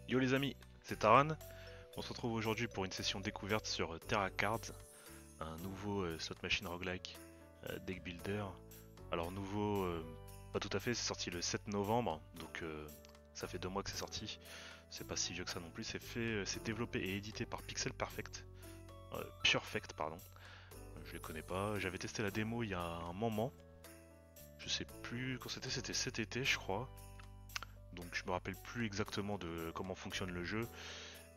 Yo les amis, c'est Taran. On se retrouve aujourd'hui pour une session découverte sur Terra Cards, un nouveau slot machine roguelike deck builder. Alors nouveau, pas tout à fait, c'est sorti le 7 novembre, donc ça fait 2 mois que c'est sorti. C'est pas si vieux que ça non plus. C'est développé et édité par Pixel Perfect, Perfect pardon. Je les connais pas. J'avais testé la démo il y a un moment. Je sais plus quand c'était cet été je crois. Donc je me rappelle plus exactement de comment fonctionne le jeu.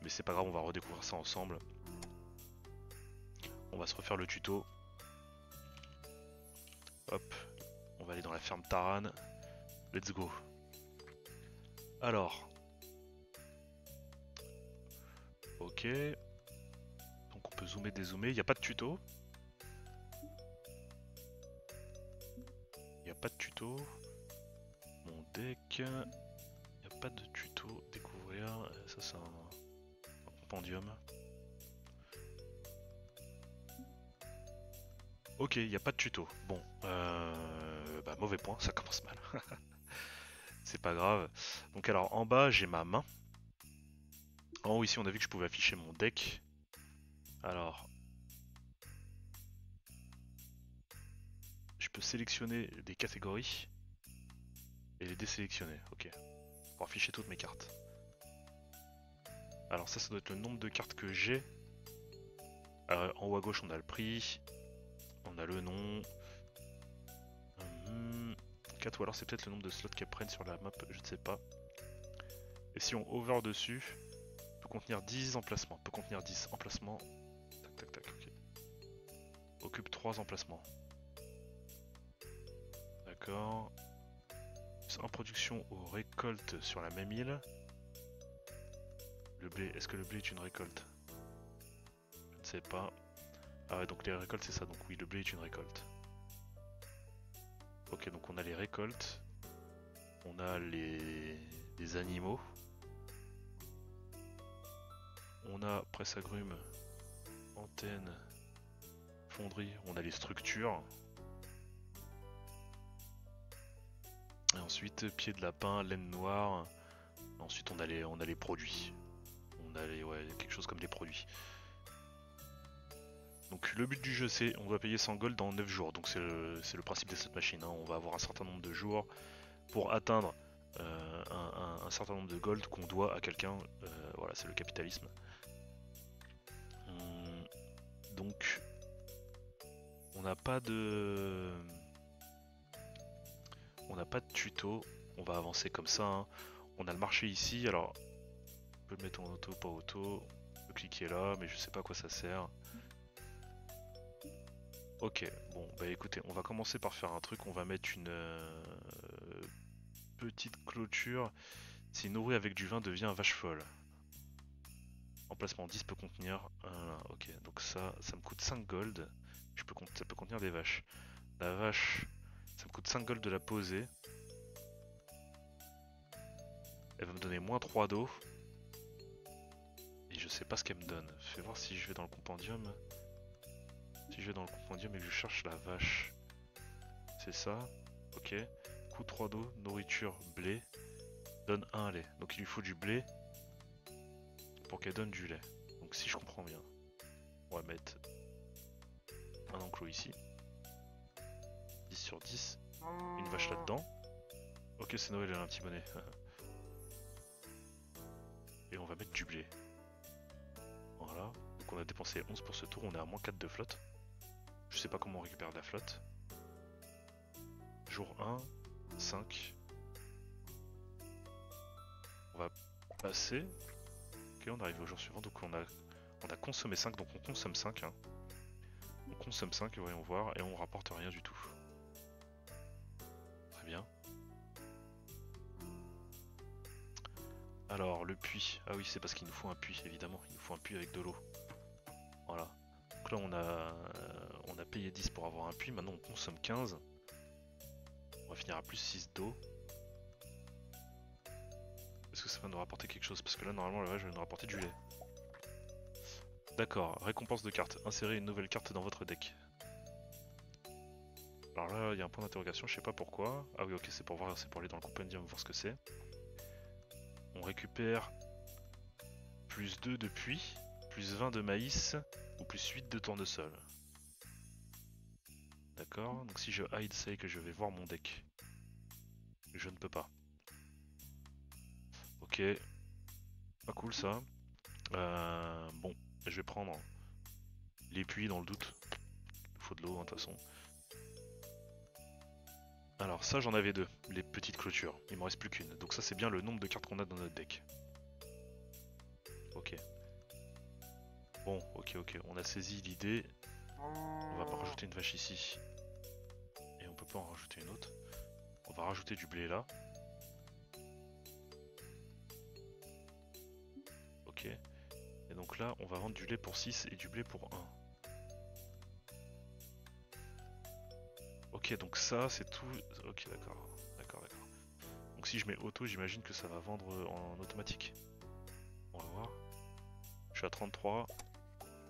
Mais c'est pas grave, on va redécouvrir ça ensemble. On va se refaire le tuto. Hop, on va aller dans la ferme Taran. Let's go. Alors, ok. Donc on peut zoomer, dézoomer. Il n'y a pas de tuto. Il n'y a pas de tuto. Mon deck. Il n'y a pas de tuto. Découvrir. Ça c'est un compendium. Ok, il n'y a pas de tuto. Bon, bah mauvais point, ça commence mal. C'est pas grave. Donc alors en bas j'ai ma main. En haut ici on a vu que je pouvais afficher mon deck. Alors je peux sélectionner des catégories et les désélectionner. Ok. Pour afficher toutes mes cartes. Alors ça doit être le nombre de cartes que j'ai. En haut à gauche on a le prix. On a le nom. 4 ou alors c'est peut-être le nombre de slots qu'elles prennent sur la map, je ne sais pas. Et si on hover dessus, peut contenir 10 emplacements. Peut contenir 10 emplacements. Tac tac tac, ok. Occupe 3 emplacements. D'accord. En production ou récolte sur la même île. Le blé, est-ce que le blé est une récolte? Je ne sais pas. Ah ouais, donc les récoltes c'est ça, donc oui, le blé est une récolte. Ok, donc on a les récoltes. On a les animaux. On a presse-agrumes, antenne, fonderie. On a les structures. Et ensuite, pied de lapin, laine noire. Ensuite, on a les produits. On a ouais, quelque chose comme des produits. Donc le but du jeu c'est on doit payer 100 gold dans 9 jours. Donc c'est le principe de cette machine. Hein. On va avoir un certain nombre de jours pour atteindre un certain nombre de gold qu'on doit à quelqu'un. Voilà, c'est le capitalisme. Donc on n'a pas de... On n'a pas de tuto. On va avancer comme ça. Hein. On a le marché ici. Alors on peut le mettre en auto, pas auto. On peut cliquer là, mais je sais pas à quoi ça sert. Ok, bon, bah écoutez, on va commencer par faire un truc, on va mettre une petite clôture. Si nourri avec du vin devient vache folle. Emplacement 10 peut contenir... ok, donc ça me coûte 5 gold. Ça peut contenir des vaches. La vache, ça me coûte 5 gold de la poser. Elle va me donner moins 3 d'eau. Et je sais pas ce qu'elle me donne. Fais voir si je vais dans le compendium. Si je vais dans le compendium et que je cherche la vache. C'est ça. Ok. Coût 3 d'eau, nourriture, blé. Donne un lait. Donc il lui faut du blé pour qu'elle donne du lait. Donc si je comprends bien, on va mettre un enclos ici. 10 sur 10. Une vache là-dedans. Ok, c'est Noël, elle a un petit bonnet. Et on va mettre du blé. Voilà. Donc on a dépensé 11 pour ce tour, on est à moins 4 de flotte. Je sais pas comment on récupère de la flotte. Jour 1, 5. On va passer. Ok, on arrive au jour suivant, donc on a consommé 5, donc on consomme 5. Hein. On consomme 5, voyons voir, et on rapporte rien du tout. Très bien. Alors, le puits. Ah oui, c'est parce qu'il nous faut un puits, évidemment. Il nous faut un puits avec de l'eau. Voilà. Donc là, on a payé 10 pour avoir un puits. Maintenant, on consomme 15. On va finir à plus 6 d'eau. Est-ce que ça va nous rapporter quelque chose? Parce que là, normalement, la vache va nous rapporter du lait. D'accord. Récompense de carte. Insérez une nouvelle carte dans votre deck. Alors là, il y a un point d'interrogation. Je sais pas pourquoi. Ah oui, ok, c'est pour voir, c'est pour aller dans le compendium voir ce que c'est. On récupère plus 2 de puits, plus 20 de maïs ou plus 8 de tournesol. D'accord, donc si je hide, c'est que je vais voir mon deck. Je ne peux pas. Ok, pas cool ça. Bon, je vais prendre les puits dans le doute. Il faut de l'eau, de toute façon. Alors ça j'en avais deux, les petites clôtures. Il m'en reste plus qu'une. Donc ça c'est bien le nombre de cartes qu'on a dans notre deck. Ok. Bon, ok. On a saisi l'idée. On va pas rajouter une vache ici. Et on peut pas en rajouter une autre. On va rajouter du blé là. Ok. Et donc là on va vendre du lait pour 6 et du blé pour 1. Ok, donc ça c'est tout. Ok, d'accord. Donc si je mets auto, j'imagine que ça va vendre en automatique. On va voir. Je suis à 33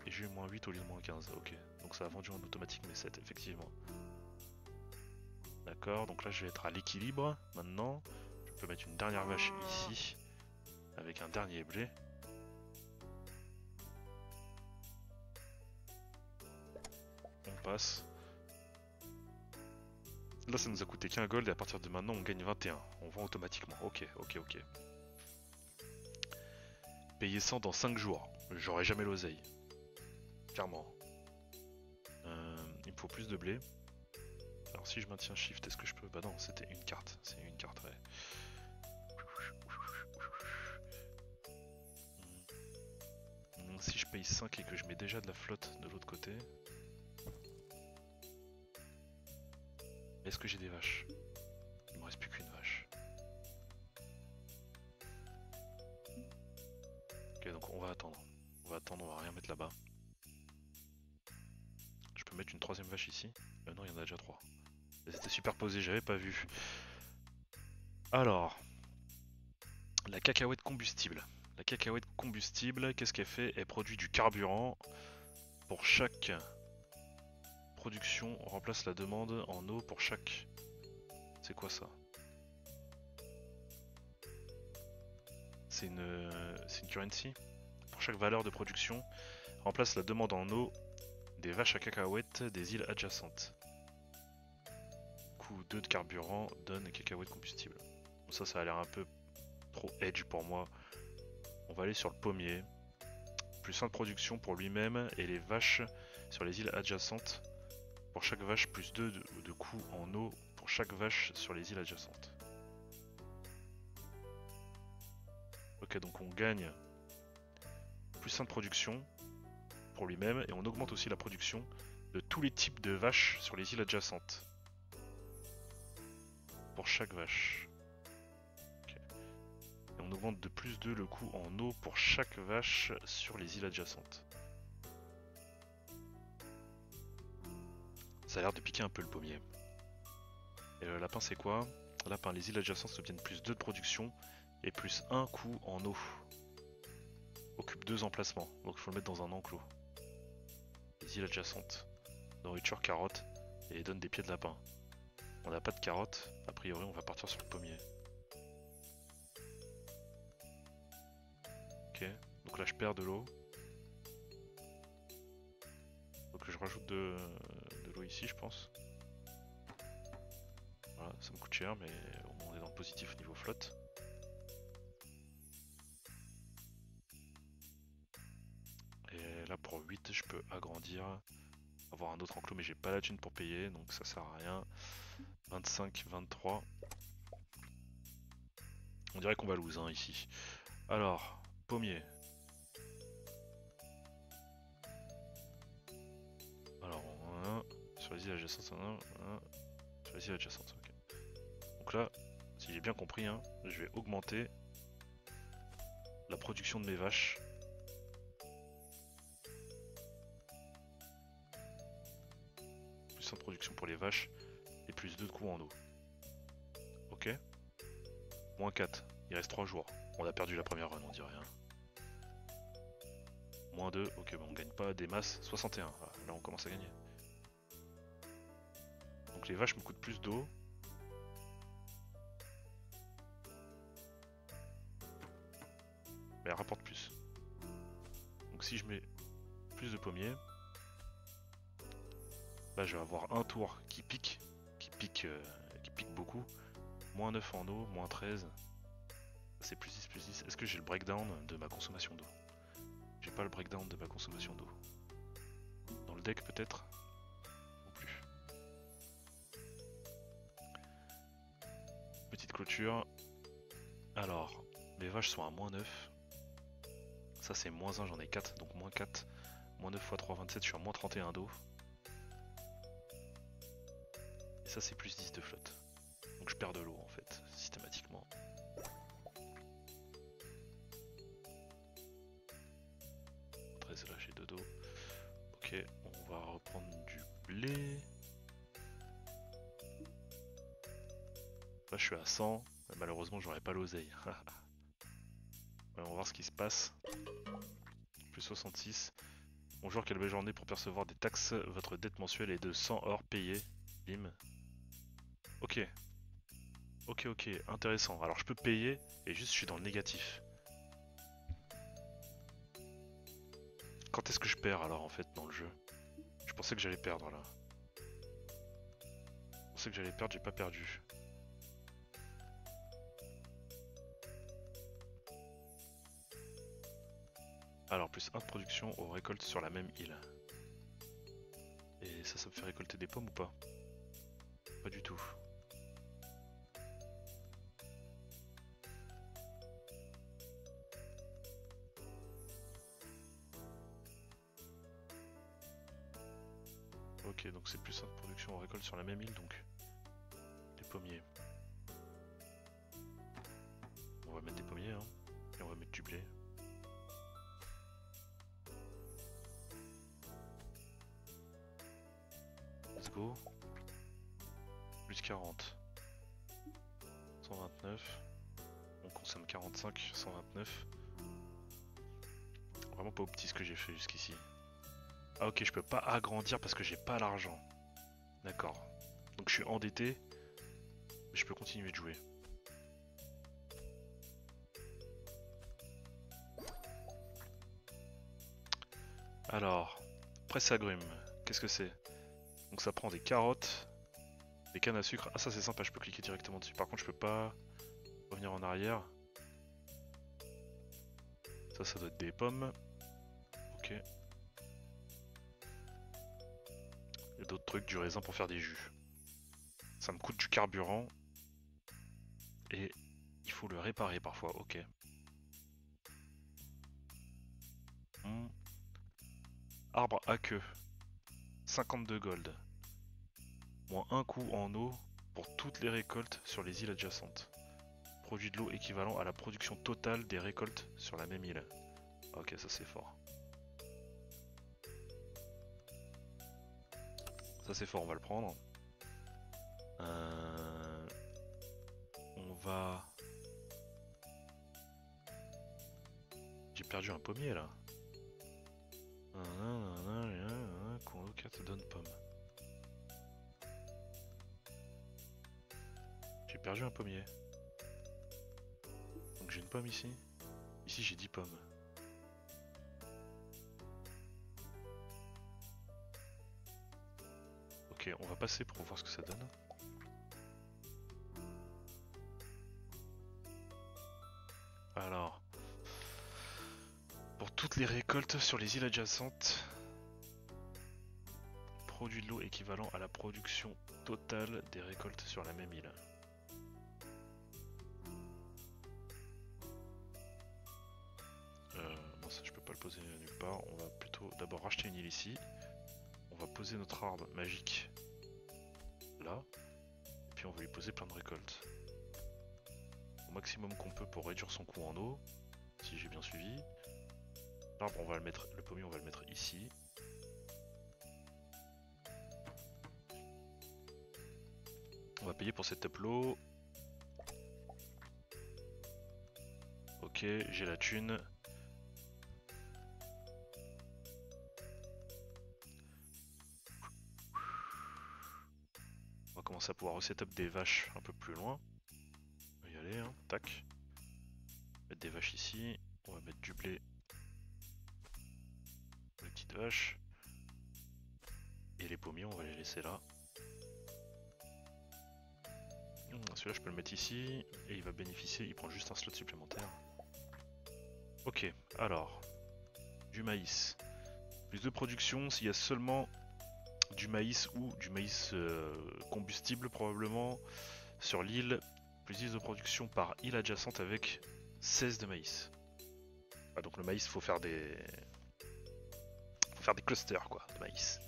et j'ai eu moins 8 au lieu de moins 15. Ok, donc ça a vendu en automatique mes 7, effectivement. D'accord, donc là je vais être à l'équilibre maintenant. Je peux mettre une dernière vache ici avec un dernier blé. On passe. Là ça nous a coûté qu'un gold et à partir de maintenant on gagne 21. On vend automatiquement. Ok. Payer 100 dans 5 jours. J'aurai jamais l'oseille. Clairement. Il me faut plus de blé. Alors si je maintiens shift, est-ce que je peux? Bah non, c'était une carte. C'est une carte, ouais. Si je paye 5 et que je mets déjà de la flotte de l'autre côté. Est-ce que j'ai des vaches? Il me reste plus qu'une vache. Ok, donc on va attendre. On va rien mettre là-bas. Je peux mettre une troisième vache ici. Non, il y en a déjà 3. Elles étaient superposées, j'avais pas vu. Alors, la cacahuète combustible. La cacahuète combustible, qu'est-ce qu'elle fait? Elle produit du carburant. Pour chaque production, on remplace la demande en eau pour chaque... C'est quoi ça? C'est une currency. Pour chaque valeur de production, remplace la demande en eau des vaches à cacahuètes des îles adjacentes. Coût 2 de carburant donne cacahuètes combustible. Bon, ça a l'air un peu trop edge pour moi. On va aller sur le pommier. Plus 1 de production pour lui-même et les vaches sur les îles adjacentes. Pour chaque vache, plus 2 de coût en eau pour chaque vache sur les îles adjacentes. Ok, donc on gagne plus 1 de production pour lui-même et on augmente aussi la production de tous les types de vaches sur les îles adjacentes. Pour chaque vache. Okay. Et on augmente de plus 2 le coût en eau pour chaque vache sur les îles adjacentes. Ça a l'air de piquer un peu le pommier. Et le lapin c'est quoi? Lapin, les îles adjacentes obtiennent plus 2 de production et plus 1 coût en eau. Occupe 2 emplacements, donc il faut le mettre dans un enclos. Les îles adjacentes. Nourriture, carottes, et donne des pieds de lapin. On n'a pas de carottes, a priori on va partir sur le pommier. Ok, donc là je perds de l'eau. Donc je rajoute de l'eau ici je pense. Voilà, ça me coûte cher mais au moins on est dans le positif au niveau flotte. Et là pour 8 je peux agrandir, avoir un autre enclos mais j'ai pas la thune pour payer donc ça sert à rien. 25, 23. On dirait qu'on va lose hein, ici. Alors, pommier. Alors, 1, sur les îles adjacentes, 1, sur les îles adjacentes, ok. Donc là, si j'ai bien compris, hein, je vais augmenter la production de mes vaches. Plus 1 de production pour les vaches et plus 2 de coût en eau. Ok. Moins 4, il reste 3 jours. On a perdu la première run, on dirait. Hein. Moins 2, ok, bon, on gagne pas des masses. 61, ah, là on commence à gagner. Donc les vaches me coûtent plus d'eau. Mais elles rapportent plus. Donc si je mets plus de pommiers, là je vais avoir un tour qui pique beaucoup. Moins 9 en eau, moins 13. C'est plus 10, plus 10. Est-ce que j'ai le breakdown de ma consommation d'eau? J'ai pas le breakdown de ma consommation d'eau. Dans le deck peut-être? Non plus. Petite clôture. Alors, mes vaches sont à moins 9. Ça c'est moins 1, j'en ai 4, donc moins 4. Moins 9 x 3, 27, je suis à moins 31 d'eau. Et ça c'est plus 10 de flotte. Donc je perds de l'eau en fait, systématiquement. Là j'ai 2 d'eau. Ok, on va reprendre du blé. Là je suis à 100, mais malheureusement j'aurais pas l'oseille. On va voir ce qui se passe. Plus 66. Bonjour, quelle belle journée pour percevoir des taxes. Votre dette mensuelle est de 100 or payé. Bim. Ok. Ok, intéressant. Alors je peux payer et juste je suis dans le négatif. Quand est-ce que je perds alors en fait dans le jeu? Je pensais que j'allais perdre là. Je pensais que j'allais perdre, j'ai pas perdu. Alors plus 1 de production aux récoltes sur la même île. Et ça me fait récolter des pommes ou pas? Pas du tout. Ok, donc c'est plus 1 de production aux récoltes sur la même île, donc des pommiers. On va mettre des pommiers, hein, et on va mettre du blé. Let's go. Plus 40. 129. On consomme 45, 129. Vraiment pas au petit ce que j'ai fait jusqu'ici. Ah ok, je peux pas agrandir parce que j'ai pas l'argent. D'accord. Donc je suis endetté, mais je peux continuer de jouer. Alors, presse agrumes, qu'est-ce que c'est? Donc ça prend des carottes, des cannes à sucre. Ah ça c'est sympa, je peux cliquer directement dessus. Par contre je peux pas revenir en arrière. Ça doit être des pommes. Ok. Il y a d'autres trucs, du raisin pour faire des jus. Ça me coûte du carburant. Et il faut le réparer parfois, ok. Arbre à queue. 52 gold. Moins un coup en eau pour toutes les récoltes sur les îles adjacentes. Produit de l'eau équivalent à la production totale des récoltes sur la même île. Ok, ça c'est fort. Ça c'est fort, on va le prendre. On va... J'ai perdu un pommier là. Coin d'eau 4 donne pomme. J'ai perdu un pommier. Donc j'ai une pomme ici. Ici j'ai 10 pommes. Ok, on va passer pour voir ce que ça donne. Alors, pour toutes les récoltes sur les îles adjacentes, produit de l'eau équivalent à la production totale des récoltes sur la même île. Bon ça je peux pas le poser nulle part, on va plutôt d'abord racheter une île ici. On va poser notre arbre magique là, et puis on va lui poser plein de récoltes. Au maximum qu'on peut pour réduire son coût en eau, si j'ai bien suivi. L'arbre on va le mettre, le pommier on va le mettre ici. On va payer pour cette upload. Ok, j'ai la thune. On va commencer à pouvoir resetup des vaches un peu plus loin. On va y aller, hein, tac. Mettre des vaches ici. On va mettre du blé petites vaches. Et les pommiers, on va les laisser là. Celui-là, je peux le mettre ici. Et il va bénéficier, il prend juste un slot supplémentaire. Ok, alors. Du maïs. Plus de production s'il y a seulement du maïs ou du maïs combustible probablement sur l'île. Plus 10 de production par île adjacente avec 16 de maïs. Ah, donc le maïs, faut faire des clusters quoi, de maïs.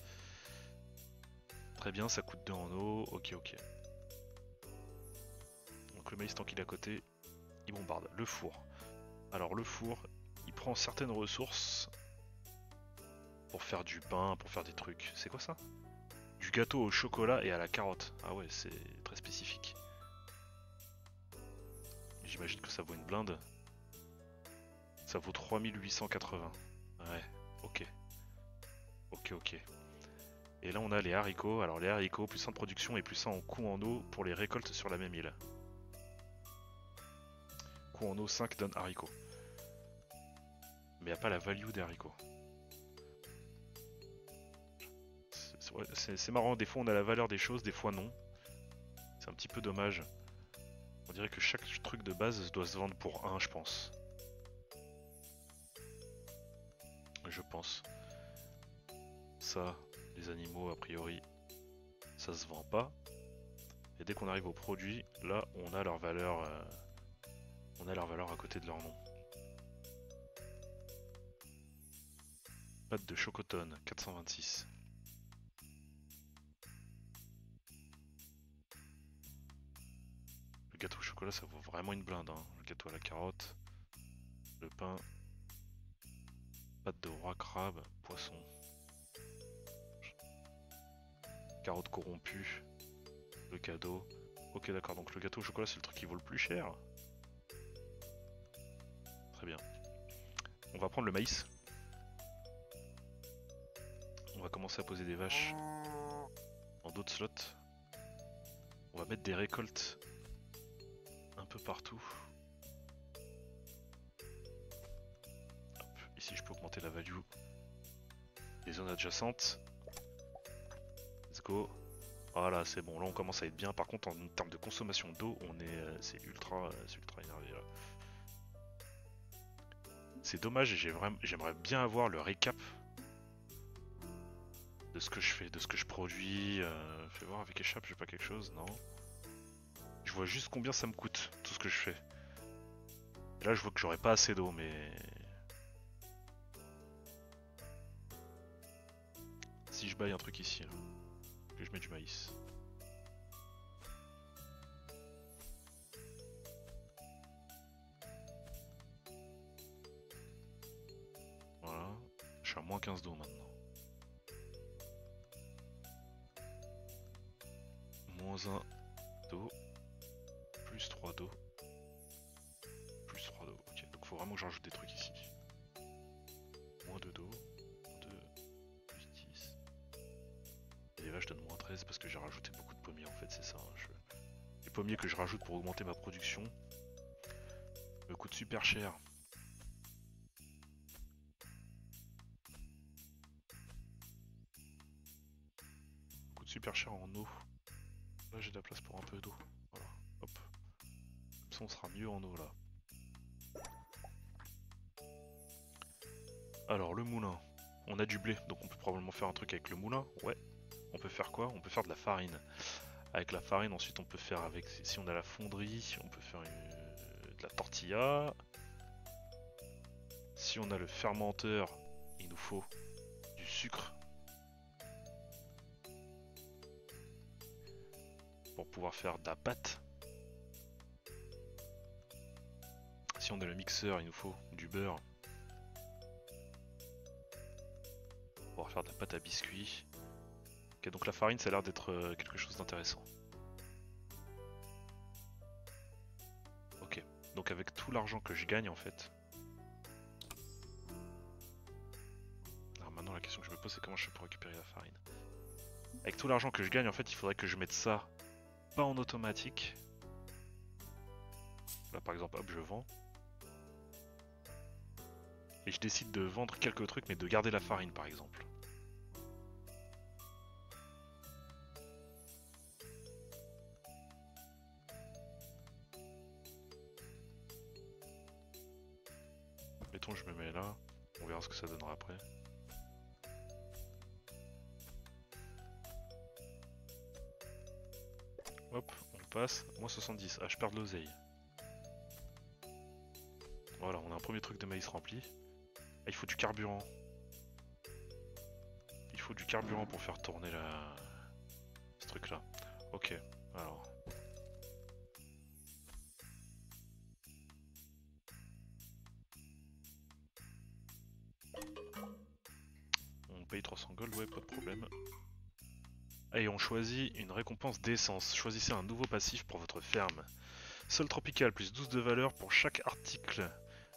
Très bien, ça coûte 2 en eau, ok. Donc le maïs tant qu'il est à côté, il bombarde. Le four. Alors le four, il prend certaines ressources pour faire du pain, pour faire des trucs. C'est quoi ça? Du gâteau au chocolat et à la carotte. Ah ouais, c'est très spécifique. J'imagine que ça vaut une blinde. Ça vaut 3880. Ouais, ok. Et là on a les haricots. Alors les haricots, plus 1 de production et plus 1 en coût en eau pour les récoltes sur la même île. Coût en eau 5 donne haricots. Mais il n'y a pas la value des haricots. C'est marrant, des fois on a la valeur des choses, des fois non. C'est un petit peu dommage. On dirait que chaque truc de base doit se vendre pour 1, je pense. Je pense. Ça, les animaux, a priori, ça se vend pas. Et dès qu'on arrive aux produits, là, on a leur valeur, à côté de leur nom. Pâte de chocotone, 426. Le gâteau au chocolat, ça vaut vraiment une blinde. Hein. Le gâteau à la carotte, le pain, pâte de roi crabe, poisson. Carotte corrompue, le cadeau. Ok, d'accord, donc le gâteau au chocolat, c'est le truc qui vaut le plus cher. Très bien. On va prendre le maïs. On va commencer à poser des vaches en d'autres slots. On va mettre des récoltes un peu partout. Hop, ici je peux augmenter la value des zones adjacentes. Let's go. Voilà, c'est bon, là on commence à être bien. Par contre, en termes de consommation d'eau, c'est ultra énervé là. C'est dommage et j'aimerais bien avoir le récap de ce que je fais, de ce que je produis. Fais voir avec échappe, j'ai pas quelque chose, non. Je vois juste combien ça me coûte, tout ce que je fais. Et là je vois que j'aurais pas assez d'eau, mais... Si je baille un truc ici, là, que je mets du maïs. Voilà, je suis à moins 15 d'eau maintenant. Moins 1 d'eau, plus 3 d'eau, plus 3 d'eau. Ok, donc faut vraiment que je rajoute des trucs ici. Moins 2 d'eau, 2, plus 10. Et les vaches donnent moins 13 parce que j'ai rajouté beaucoup de pommiers en fait, c'est ça. Hein, Les pommiers que je rajoute pour augmenter ma production me coûtent super cher. Me coûtent super cher en eau. Là j'ai de la place pour un peu d'eau. Voilà, hop. Comme ça on sera mieux en eau là. Alors le moulin. On a du blé, donc on peut probablement faire un truc avec le moulin. Ouais. On peut faire quoi? On peut faire de la farine. Avec la farine, ensuite on peut faire avec... Si on a la fonderie, on peut faire de la tortilla. Si on a le fermenteur, il nous faut du sucre. Pour pouvoir faire de la pâte. Si on a le mixeur, il nous faut du beurre. Pour pouvoir faire de la pâte à biscuits. Ok, donc la farine, ça a l'air d'être quelque chose d'intéressant. Ok, donc avec tout l'argent que je gagne en fait. Alors maintenant la question que je me pose c'est comment je fais pour récupérer la farine. Avec tout l'argent que je gagne en fait il faudrait que je mette ça pas en automatique. Là par exemple hop je vends. Et et je décide de vendre quelques trucs mais de garder la farine par exemple. Mettons je me mets là, on verra ce que ça donnera après. Hop, on passe, moins 70, ah je perds de l'oseille. Voilà, on a un premier truc de maïs rempli. Ah, il faut du carburant. Il faut du carburant pour faire tourner ce truc là. Ok, alors. On paye 300 gold, ouais, pas de problème. Et on choisit une récompense d'essence. Choisissez un nouveau passif pour votre ferme. Sol tropical, plus 12 de valeur pour chaque article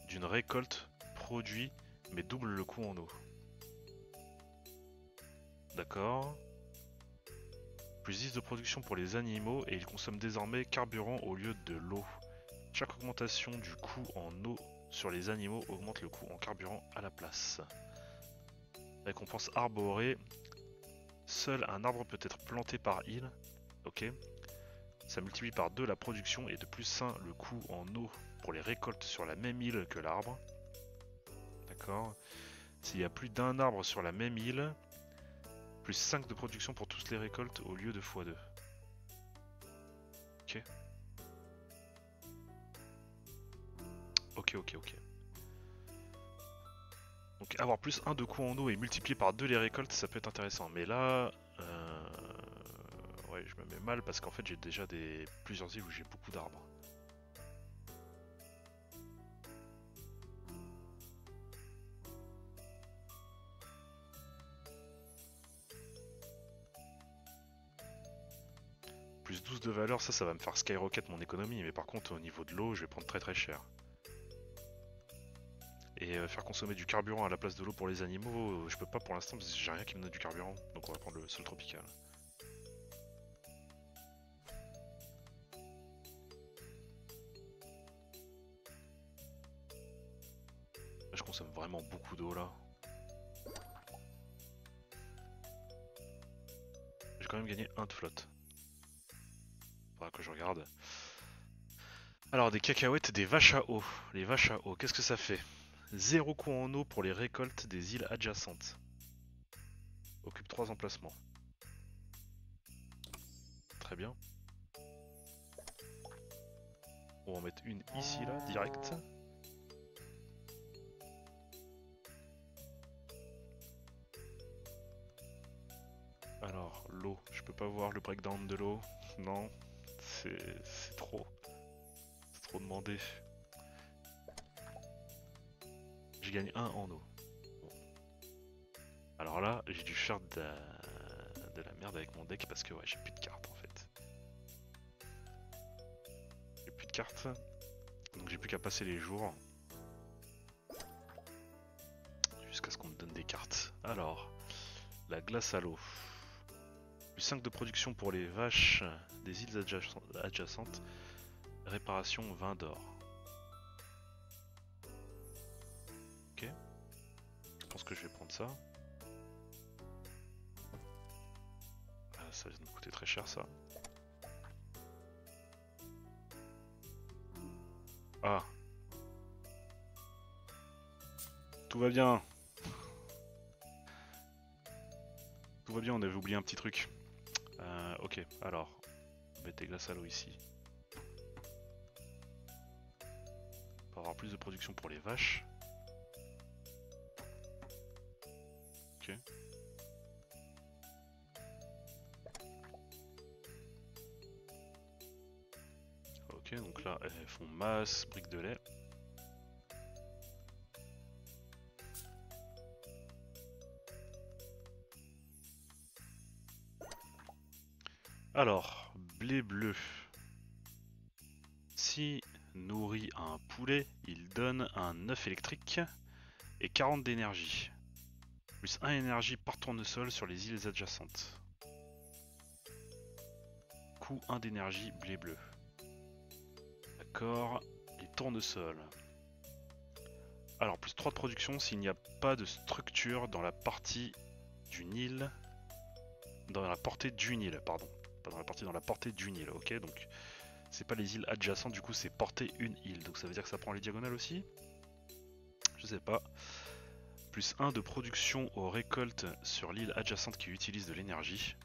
d'une récolte produit, mais double le coût en eau. D'accord. Plus 10 de production pour les animaux et ils consomment désormais carburant au lieu de l'eau. Chaque augmentation du coût en eau sur les animaux augmente le coût en carburant à la place. Récompense arborée. Seul un arbre peut être planté par île. Ok. Ça multiplie par 2 la production et de plus 1 le coût en eau pour les récoltes sur la même île que l'arbre. D'accord. S'il y a plus d'un arbre sur la même île, plus 5 de production pour toutes les récoltes au lieu de x2. Ok. Ok. Donc avoir plus 1 de coût en eau et multiplier par 2 les récoltes, ça peut être intéressant. Mais là, ouais, je me mets mal parce qu'en fait j'ai déjà plusieurs îles où j'ai beaucoup d'arbres. Plus 12 de valeur, ça va me faire skyrocket mon économie. Mais par contre au niveau de l'eau, je vais prendre très cher. Et faire consommer du carburant à la place de l'eau pour les animaux, je peux pas pour l'instant parce que j'ai rien qui me donne du carburant. Donc on va prendre le sol tropical. Là, je consomme vraiment beaucoup d'eau là. J'ai quand même gagné 1 de flotte. Faudra que je regarde. Alors des cacahuètes et des vaches à eau. Les vaches à eau, qu'est-ce que ça fait? 0 coût en eau pour les récoltes des îles adjacentes. Occupe 3 emplacements. Très bien. On va en mettre une ici là, direct. Alors, l'eau, je peux pas voir le breakdown de l'eau. Non, c'est trop. C'est trop demandé. Je gagne 1 en eau. Bon. Alors là, j'ai dû faire de la merde avec mon deck parce que ouais, j'ai plus de cartes en fait. J'ai plus de cartes. Donc j'ai plus qu'à passer les jours. Jusqu'à ce qu'on me donne des cartes. Alors, la glace à l'eau. Plus 5 de production pour les vaches des îles adjacentes. Réparation 20 d'or. Ok. Je pense que je vais prendre ça. Ah, ça vient de me coûter très cher ça. Ah. Tout va bien. Tout va bien, on avait oublié un petit truc. Ok, alors. On va mettre des glaces à l'eau ici. Pour avoir plus de production pour les vaches. Ok. Ok, donc là, elles font masse, briques de lait. Alors, blé bleu. Si nourrit un poulet, il donne un œuf électrique et 40 d'énergie. Plus 1 énergie par tournesol sur les îles adjacentes. Coût 1 d'énergie, blé bleu. D'accord, les tournesols. Alors, plus 3 de production s'il n'y a pas de structure dans la partie du Nil. Dans la portée du Nil, pardon. Pas dans la partie, dans la portée du Nil, ok. Donc, c'est pas les îles adjacentes, du coup, c'est portée une île. Donc, ça veut dire que ça prend les diagonales aussi. Je sais pas. Plus 1 de production aux récoltes sur l'île adjacente qui utilise de l'énergie.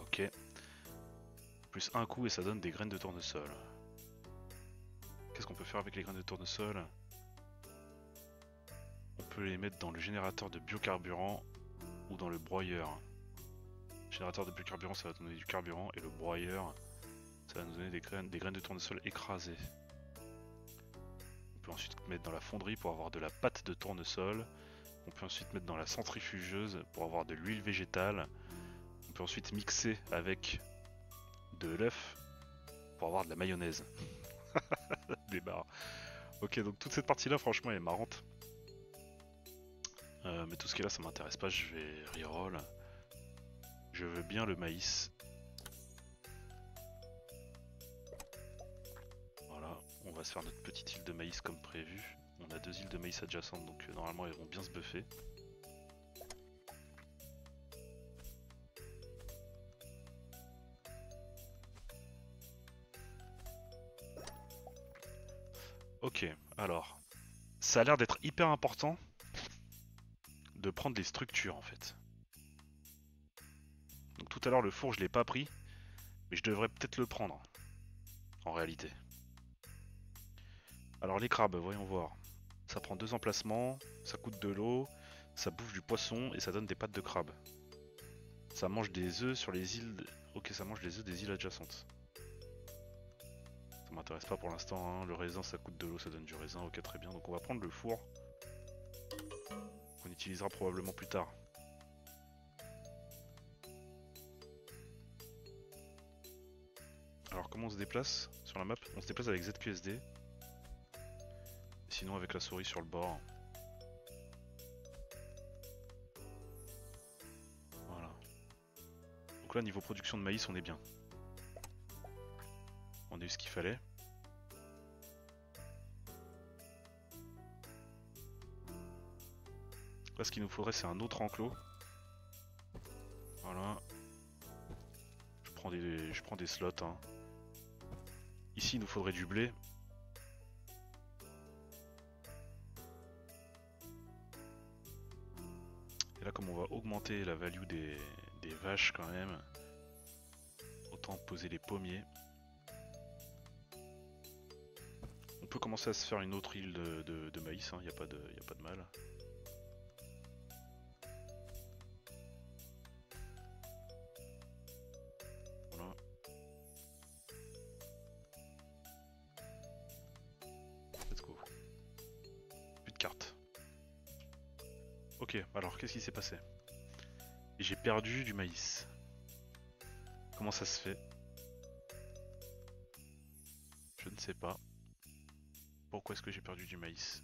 Ok. Plus 1 coup et ça donne des graines de tournesol. Qu'est-ce qu'on peut faire avec les graines de tournesol? On peut les mettre dans le générateur de biocarburant ou dans le broyeur. Le générateur de biocarburant, ça va donner du carburant, et le broyeur, ça va nous donner des graines de tournesol écrasées. On peut ensuite mettre dans la fonderie pour avoir de la pâte de tournesol. On peut ensuite mettre dans la centrifugeuse pour avoir de l'huile végétale. On peut ensuite mixer avec de l'œuf pour avoir de la mayonnaise. Des barres. Ok, donc toute cette partie là franchement elle est marrante. Mais tout ce qui est là ça m'intéresse pas, je vais reroll. Je veux bien le maïs. Voilà, on va se faire notre petite île de maïs comme prévu. On a 2 îles de maïs adjacentes donc normalement elles vont bien se buffer. Ok, alors, ça a l'air d'être hyper important de prendre les structures en fait. Donc tout à l'heure le four je l'ai pas pris, mais je devrais peut-être le prendre en réalité. Alors les crabes, voyons voir. Ça prend 2 emplacements, ça coûte de l'eau, ça bouffe du poisson et ça donne des pattes de crabe. Ça mange des œufs sur les îles... Ok, ça mange les œufs des îles adjacentes. Ça m'intéresse pas pour l'instant, hein. Le raisin ça coûte de l'eau, ça donne du raisin, ok très bien. Donc on va prendre le four, qu'on utilisera probablement plus tard. Alors comment on se déplace sur la map? On se déplace avec ZQSD. Sinon avec la souris sur le bord. Voilà. Donc là niveau production de maïs on est bien. On a eu ce qu'il fallait. Là ce qu'il nous faudrait c'est un autre enclos. Voilà. Je prends des slots. Hein. Ici il nous faudrait du blé. Et là comme on va augmenter la value des vaches quand même, autant poser les pommiers. On peut commencer à se faire une autre île de maïs, y a pas de mal. Voilà. Let's go. Plus de cartes. Ok, alors qu'est-ce qui s'est passé? J'ai perdu du maïs. Comment ça se fait? Je ne sais pas. Pourquoi est-ce que j'ai perdu du maïs?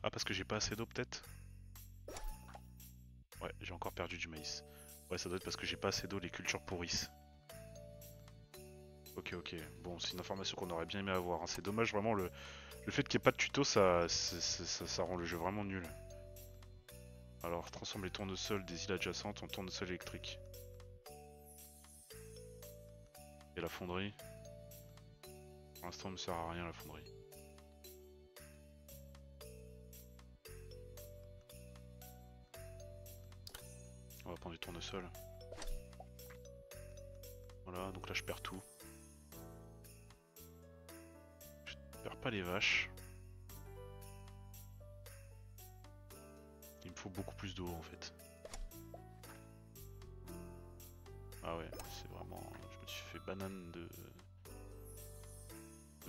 Ah, parce que j'ai pas assez d'eau peut-être? Ouais, j'ai encore perdu du maïs. Ouais, ça doit être parce que j'ai pas assez d'eau, les cultures pourrissent. Ok, ok. Bon, c'est une information qu'on aurait bien aimé avoir. Hein. C'est dommage vraiment le fait qu'il n'y ait pas de tuto, ça rend le jeu vraiment nul. Alors, transforme les tournesols des îles adjacentes en tournesols électriques. Et la fonderie? Pour l'instant, elle me sert à rien la fonderie. On va prendre du tournesol. Voilà, donc là je perds tout. Je perds pas les vaches. Il me faut beaucoup plus d'eau en fait. Ah ouais, c'est vraiment... Je me suis fait banane de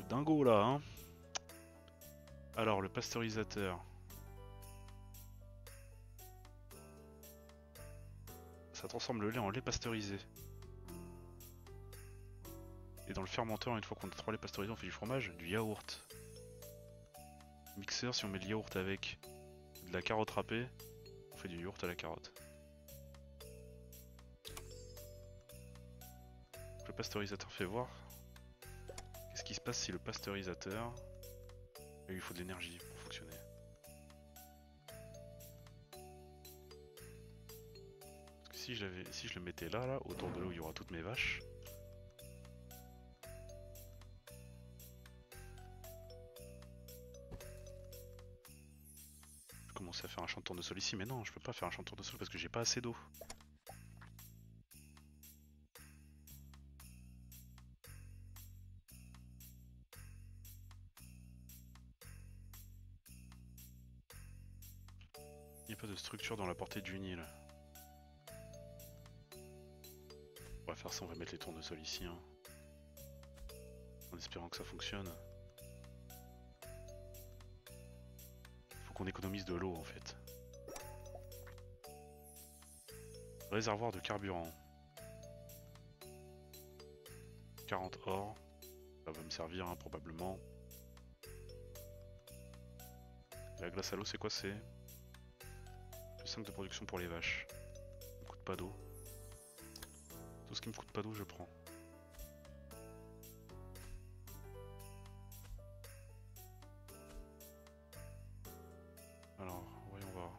dingo là, hein. Alors, le pasteurisateur. Ça transforme le lait en lait pasteurisé. Et dans le fermenteur, une fois qu'on a 3 laits pasteurisés, on fait du fromage, du yaourt. Mixeur, si on met le yaourt avec de la carotte râpée, on fait du yaourt à la carotte. pasteurisateur fait voir. Qu'est-ce qui se passe si le pasteurisateur... Il lui faut de l'énergie pour fonctionner. Parce que si je le mettais là, autour de là où il y aura toutes mes vaches... Je vais commencer à faire un champ de tournesol ici, mais non, je peux pas faire un champ de tournesol parce que j'ai pas assez d'eau. Il n'y a pas de structure dans la portée du Nil. On va faire ça, on va mettre les tournesols ici. Hein. En espérant que ça fonctionne. Faut qu'on économise de l'eau en fait. Réservoir de carburant. 40 or. Ça va me servir hein, probablement. La glace à l'eau c'est quoi? C'est plus 5 de production pour les vaches. Ça me coûte pas d'eau. Tout ce qui me coûte pas d'eau je prends. Alors voyons voir.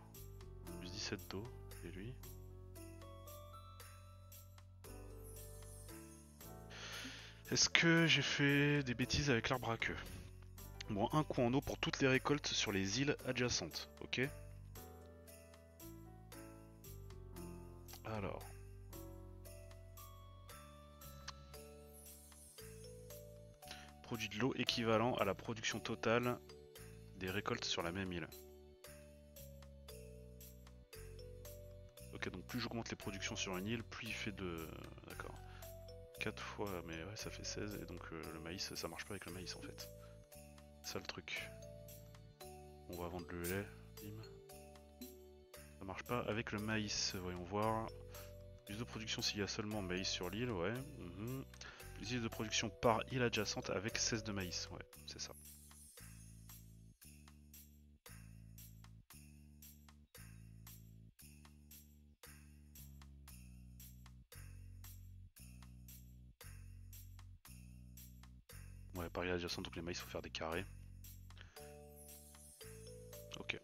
Plus 17 d'eau et lui. Est-ce que j'ai fait des bêtises avec l'arbre à queue? Bon, un coup en eau pour toutes les récoltes sur les îles adjacentes, ok? Alors. Produit de l'eau équivalent à la production totale des récoltes sur la même île. Ok, donc plus j'augmente les productions sur une île, plus il fait de... D'accord. 4 fois, mais ouais, ça fait 16, et donc le maïs, ça marche pas avec le maïs en fait. C'est ça le truc. On va vendre le lait, bim. Ça marche pas avec le maïs, voyons voir. Plus de production s'il y a seulement maïs sur l'île, ouais. Plus de production par île adjacente avec 16 de maïs, ouais, c'est ça. Ouais, par île adjacente, donc les maïs, faut faire des carrés. Ok.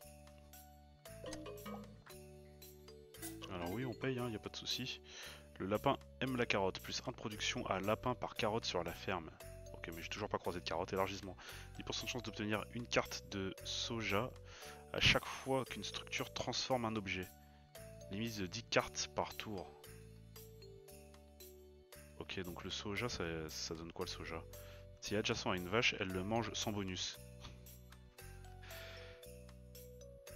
Alors oui, on paye, y a pas de souci. Le lapin aime la carotte, plus 1 de production à lapin par carotte sur la ferme. Ok, mais j'ai toujours pas croisé de carotte, élargissement. 10% de chance d'obtenir une carte de soja à chaque fois qu'une structure transforme un objet. Limite de 10 cartes par tour. Ok, donc le soja, ça donne quoi le soja? Si adjacent à une vache, elle le mange sans bonus.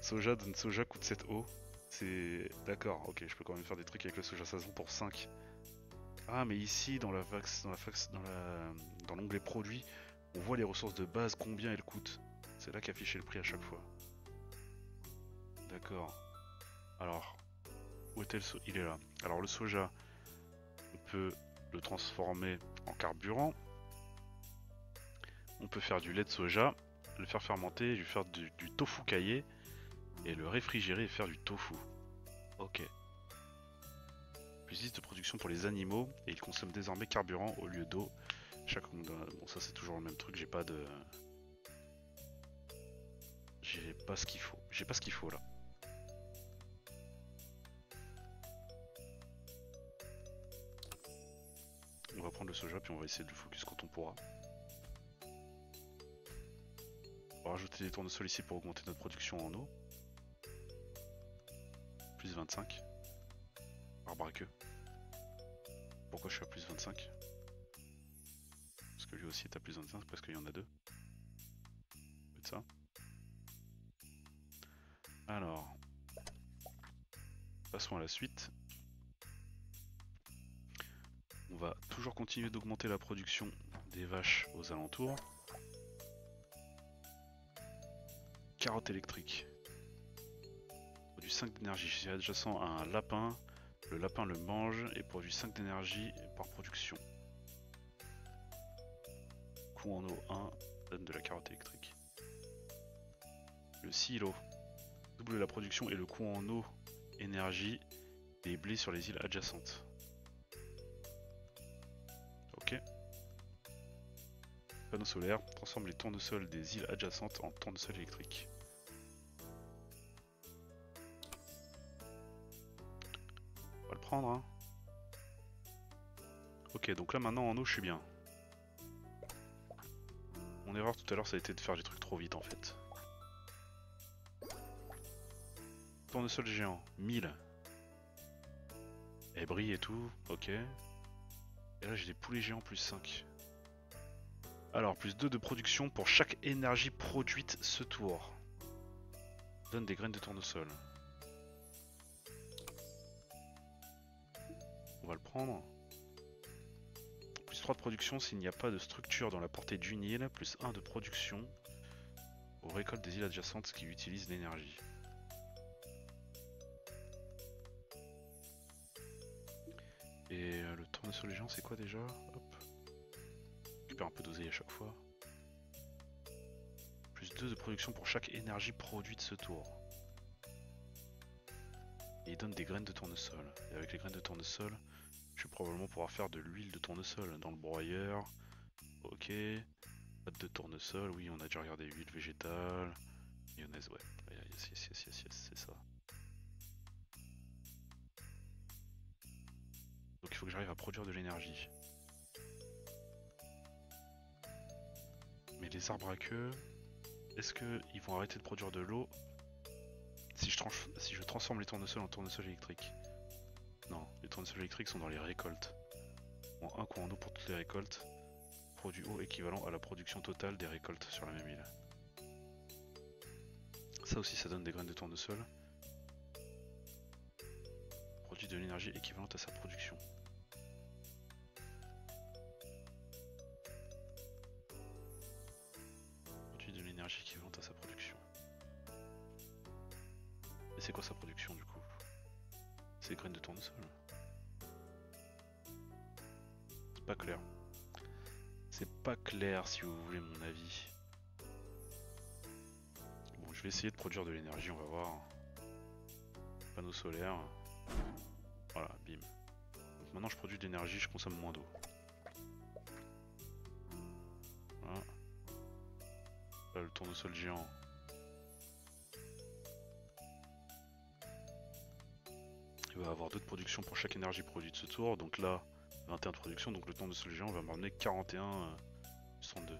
Soja donne soja, coûte 7 eau. C'est... D'accord, ok, je peux quand même faire des trucs avec le soja, ça se vend pour 5. Ah, mais ici, dans l'onglet produits, on voit les ressources de base, combien elles coûtent. C'est là qu'afficher le prix à chaque fois. D'accord. Alors, où était le soja? Il est là. Alors le soja, on peut le transformer en carburant. On peut faire du lait de soja, le faire fermenter, lui faire du tofu caillé, et le réfrigérer et faire du tofu. Ok. Plus 10 de production pour les animaux, et il consomme désormais carburant au lieu d'eau. Bon, ça c'est toujours le même truc, j'ai pas de... J'ai pas ce qu'il faut. J'ai pas ce qu'il faut là. On va prendre le soja puis on va essayer de le focus quand on pourra. On va rajouter des tournesols ici pour augmenter notre production en eau. Plus 25. Arbre à queue. Pourquoi je suis à plus 25? Parce que lui aussi est à plus 25, parce qu'il y en a deux. Peut-être ça. Alors, passons à la suite. On va toujours continuer d'augmenter la production des vaches aux alentours. Carotte électrique. Produit 5 d'énergie. C'est adjacent à un lapin. Le lapin le mange et produit 5 d'énergie par production. Coût en eau 1 donne de la carotte électrique. Le silo double la production et le coût en eau énergie des blés sur les îles adjacentes. Panneau solaire, transforme les tournesols des îles adjacentes en tournesols électriques. On va le prendre, hein. Ok, donc là maintenant en eau je suis bien. Mon erreur tout à l'heure ça a été de faire des trucs trop vite en fait. Tournesol géant, 1000. Elle brille et tout, ok. Et là j'ai des poulets géants plus 5. Alors, plus 2 de production pour chaque énergie produite ce tour. Donne des graines de tournesol. On va le prendre. Plus 3 de production s'il n'y a pas de structure dans la portée d'une île. Plus 1 de production aux récoltes des îles adjacentes qui utilisent l'énergie. Et le tournesol géant c'est quoi déjà? Hop. Récupère un peu d'oseille à chaque fois. Plus 2 de production pour chaque énergie produite ce tour. Et il donne des graines de tournesol. Et avec les graines de tournesol, je vais probablement pouvoir faire de l'huile de tournesol dans le broyeur. Ok. Pâte de tournesol, oui on a déjà regardé huile végétale. Mayonnaise, ouais. Yes, c'est ça. Donc il faut que j'arrive à produire de l'énergie. Mais les arbres à queue, est-ce qu'ils vont arrêter de produire de l'eau si je transforme les tournesols en tournesols électriques? Non, les tournesols électriques sont dans les récoltes. Bon, un coup en eau pour toutes les récoltes. Produit eau équivalent à la production totale des récoltes sur la même île. Ça aussi ça donne des graines de tournesol. Produit de l'énergie équivalente à sa production. Produit de l'énergie équivalente à sa production. Et c'est quoi sa production du coup? C'est des graines de tournesol. C'est pas clair. C'est pas clair si vous voulez mon avis. Bon, je vais essayer de produire de l'énergie, on va voir. Panneau solaire. Voilà, bim. Donc maintenant je produis de l'énergie, je consomme moins d'eau. Voilà. Là, le tournesol géant. Il va avoir 2 de production pour chaque énergie produite ce tour. Donc là, 21 de production, donc le tournesol géant va m'emmener 41 62.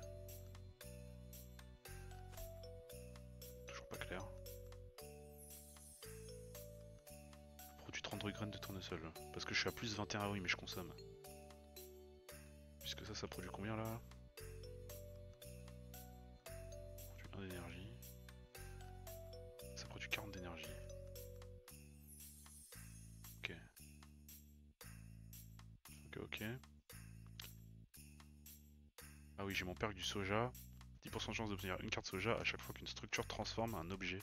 Toujours pas clair. Je produis 32 graines de tournesol. Parce que je suis à plus 21, ah oui mais je consomme. Puisque ça produit combien là? Ça produit 1 d'énergie. Ça produit 40 d'énergie. Ok. Ok. Ah oui, j'ai mon perk du soja. 10% de chance d'obtenir une carte soja à chaque fois qu'une structure transforme un objet.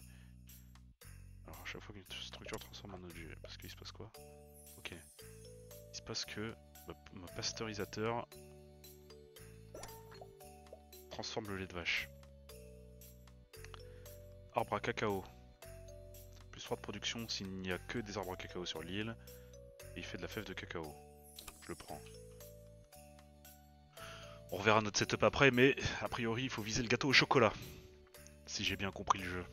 Alors à chaque fois qu'une structure transforme un objet, parce qu'il se passe quoi? Ok. Il se passe que mon pasteurisateur transforme le lait de vache. Arbre à cacao. Plus 3 de production s'il n'y a que des arbres à cacao sur l'île. Et il fait de la fève de cacao. Je le prends. On reverra notre setup après, mais a priori il faut viser le gâteau au chocolat. Si j'ai bien compris le jeu.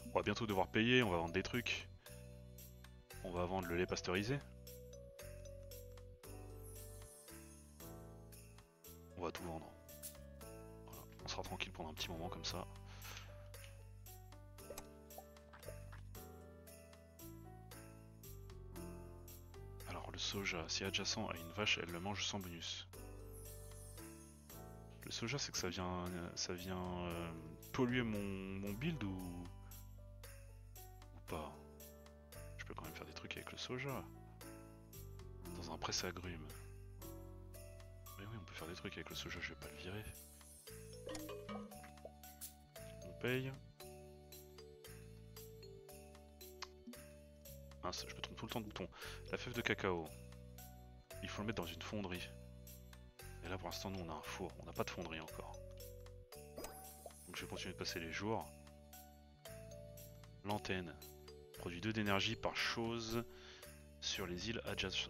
On va bientôt devoir payer, on va vendre des trucs. On va vendre le lait pasteurisé. On va tout vendre. Voilà. On sera tranquille pendant un petit moment comme ça. Alors le soja, si adjacent à une vache, elle le mange sans bonus. Le soja c'est que ça vient polluer mon build ou pas? Je peux quand même faire des trucs avec le soja. Dans un presse agrumes. Mais oui on peut faire des trucs avec le soja, je vais pas le virer. On paye. Mince, je me trompe tout le temps de bouton. La fève de cacao. Il faut le mettre dans une fonderie. Et là pour l'instant nous on a un four, on n'a pas de fonderie encore. Donc je vais continuer de passer les jours. L'antenne. Produit 2 d'énergie par chose sur les îles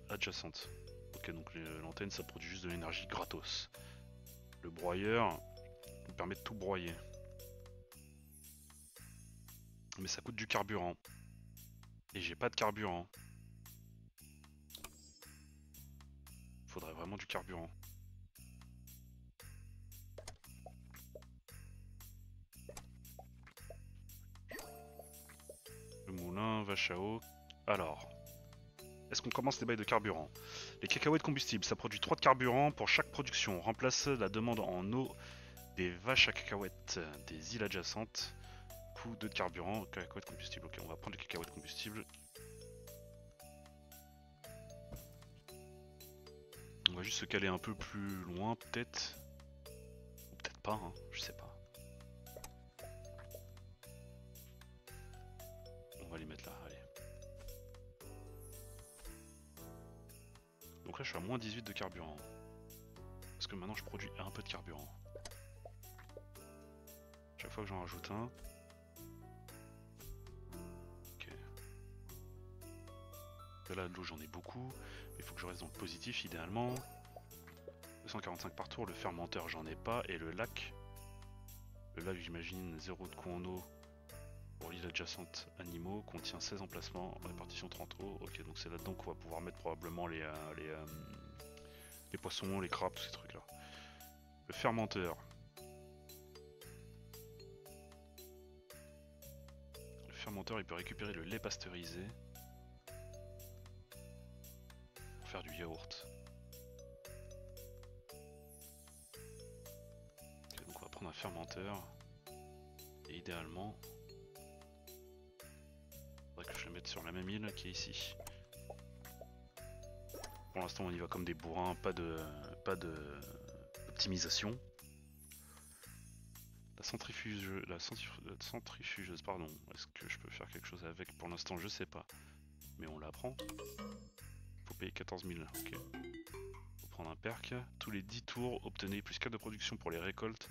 adjacentes. Ok donc l'antenne ça produit juste de l'énergie gratos. Le broyeur nous permet de tout broyer. Mais ça coûte du carburant. Et j'ai pas de carburant. Faudrait vraiment du carburant. Le moulin, vache à eau. Alors, est-ce qu'on commence les bails de carburant? Les cacahuètes combustibles, ça produit 3 de carburant pour chaque production. Remplace la demande en eau des vaches à cacahuètes des îles adjacentes. Coût 2 de carburant, cacahuètes combustibles. Ok, on va prendre les cacahuètes combustibles. On va juste se caler un peu plus loin, peut-être. Ou peut-être pas, hein, je sais pas. On va les mettre là, allez. Donc là, je suis à moins 18 de carburant. Parce que maintenant, je produis un peu de carburant. Chaque fois que j'en rajoute un. Ok. Là, de l'eau, j'en ai beaucoup. Il faut que je reste dans le positif, idéalement. 245 par tour, le fermenteur, j'en ai pas. Et le lac, j'imagine 0 de coût en eau pour l'île adjacente animaux, contient 16 emplacements, répartition 30 eau. Ok, donc c'est là-dedans qu'on va pouvoir mettre probablement les poissons, les crabes, tous ces trucs là. Le fermenteur. Le fermenteur, il peut récupérer le lait pasteurisé pour faire du yaourt. Ok, donc on va prendre un fermenteur. Et idéalement, faudrait que je le mette sur la même île qui est ici. Pour l'instant on y va comme des bourrins, pas de optimisation. La centrifugeuse, pardon. Est-ce que je peux faire quelque chose avec? Pour l'instant je sais pas. Mais on l'apprend. Faut payer 14 000, ok. Faut prendre un perk. Tous les 10 tours, obtenez plus 4 de production pour les récoltes.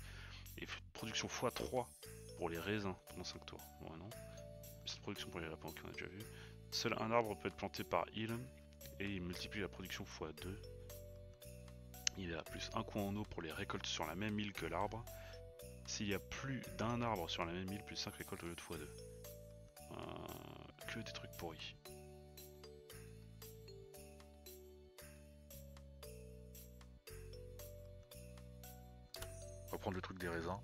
Et production x3 pour les raisins pendant 5 tours. Ouais non. Cette production pour les lapins, ok on a déjà vu. Seul un arbre peut être planté par île. Et il multiplie la production x2. Il a plus un coût en eau pour les récoltes sur la même île que l'arbre. S'il y a plus d'un arbre sur la même île, plus 5 récoltes au lieu de x2. Que des trucs pourris. On va prendre le truc des raisins.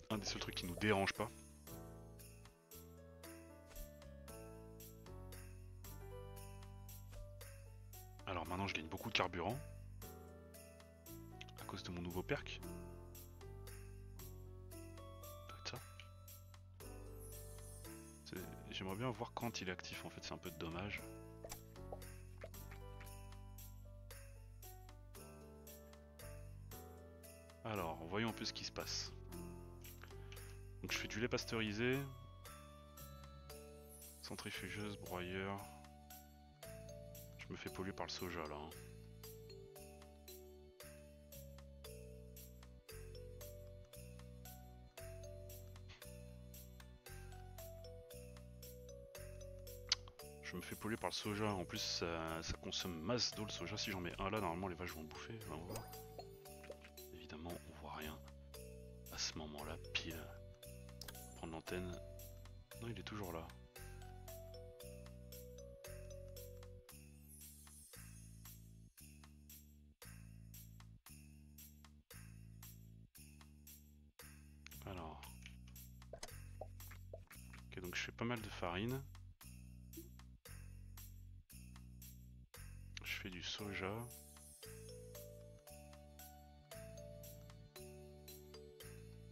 Un des seuls trucs qui nous dérange pas. Alors maintenant je gagne beaucoup de carburant. À cause de mon nouveau perk. Ça. J'aimerais bien voir quand il est actif en fait, c'est un peu dommage. Alors, voyons un peu ce qui se passe. Donc je fais du lait pasteurisé. Centrifugeuse, broyeur. Je me fais polluer par le soja là. Hein. Je me fais polluer par le soja. En plus, ça consomme masse d'eau le soja. Si j'en mets un là, normalement les vaches vont le bouffer. On va voir. Évidemment, on voit rien. À ce moment-là, pile. Prendre l'antenne. Non, il est toujours là. Alors. Ok, donc je fais pas mal de farine. Je fais du soja.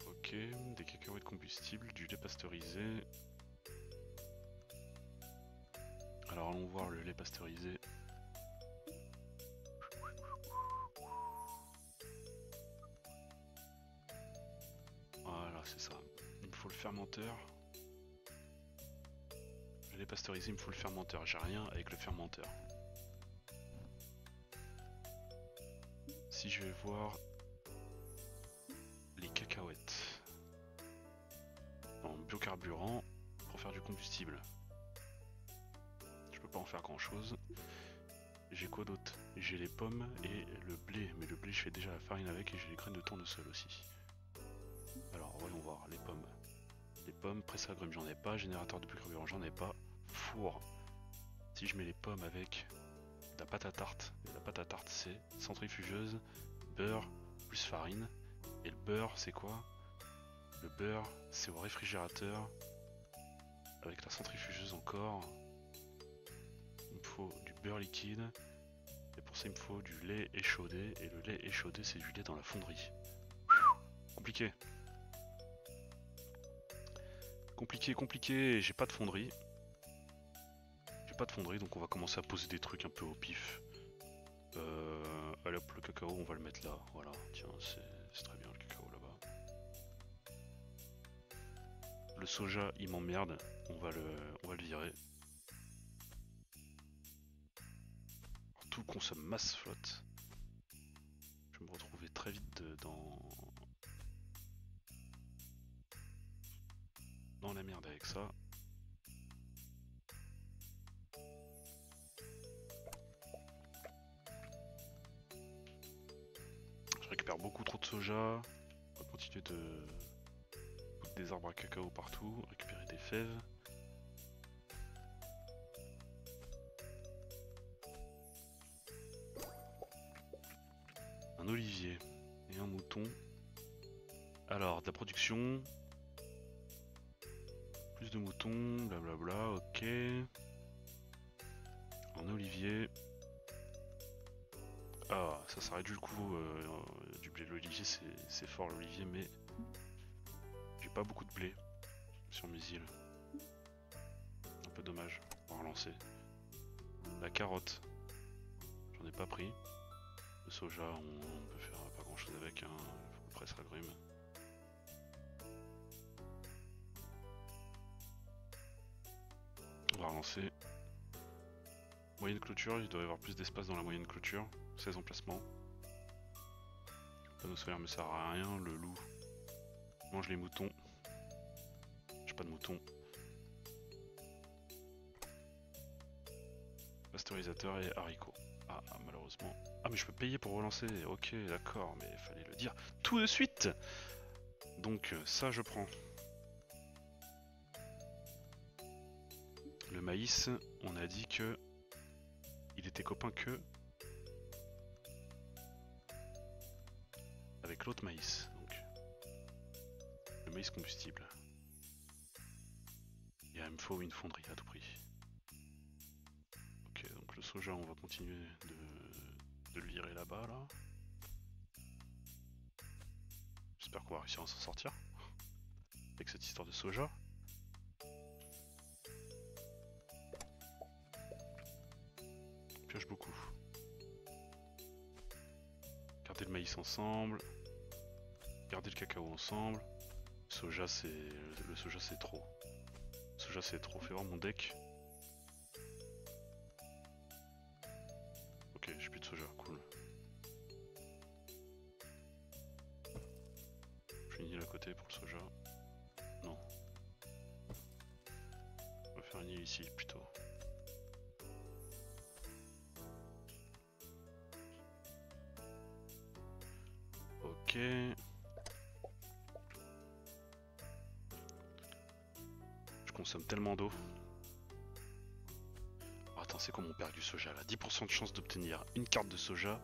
Ok, des cacahuètes combustibles, du lait pasteurisé. Alors allons voir le lait pasteurisé. Voilà, c'est ça. Il me faut le fermenteur. Le lait pasteurisé, il me faut le fermenteur. J'ai rien avec le fermenteur. Si je vais voir les cacahuètes en biocarburant pour faire du combustible. Je peux pas en faire grand chose. J'ai quoi d'autre? J'ai les pommes et le blé, mais le blé je fais déjà la farine avec et j'ai les graines de tournesol aussi. Alors voyons voir, les pommes. Les pommes, presse agrumes j'en ai pas, générateur de carburant j'en ai pas, four. Si je mets les pommes avec de la pâte à tarte, et la pâte à tarte c'est centrifugeuse, beurre plus farine. Et le beurre c'est quoi? Le beurre c'est au réfrigérateur avec la centrifugeuse encore. Il me faut du beurre liquide. Et pour ça il me faut du lait échaudé. Et le lait échaudé c'est du lait dans la fonderie. Compliqué. Compliqué, j'ai pas de fonderie. J'ai pas de fonderie donc on va commencer à poser des trucs un peu au pif. Allez hop, le cacao on va le mettre là, voilà, tiens c'est très bien le cacao là-bas. Le soja il m'emmerde, on va le virer. Tout consomme masse flotte. Je vais me retrouver très vite dans la merde avec ça. Je récupère beaucoup trop de soja. On va continuer de foutre des arbres à cacao partout, récupérer des fèves. Un olivier et un mouton. Alors, de la production. Plus de moutons, blablabla, ok. Un olivier. Ah, ça réduit le coût du blé. L'olivier, c'est fort l'olivier, mais j'ai pas beaucoup de blé sur mes îles. Un peu dommage. On va relancer. La carotte, j'en ai pas pris. Le soja, on peut faire pas grand chose avec, hein. Faut le presse agrumes. On va relancer. Moyenne clôture, il doit y avoir plus d'espace dans la moyenne clôture. 16 emplacements. Le panneau solaire me sert à rien. Le loup mange les moutons. J'ai pas de moutons. Pasteurisateur et haricots. Ah, malheureusement. Ah, mais je peux payer pour relancer. Ok, d'accord, mais il fallait le dire tout de suite. Donc, ça, je prends. Le maïs, on a dit que il était copain que avec l'autre maïs. Donc, le maïs combustible. Et il me faut une fonderie à tout prix. Ok, donc le soja, on va continuer de le virer là-bas, là. J'espère qu'on va réussir à s'en sortir avec cette histoire de soja. On pioche beaucoup. Garder le maïs ensemble. Garder le cacao ensemble. Le soja c'est trop. Le soja c'est trop. Fais voir mon deck. Ok, j'ai plus de soja, cool. Je fais une île à côté pour le soja. Non. On va faire une île ici plutôt. Ok. Je consomme tellement d'eau. Oh, attends, c'est comment on perd du soja là? 10% de chance d'obtenir une carte de soja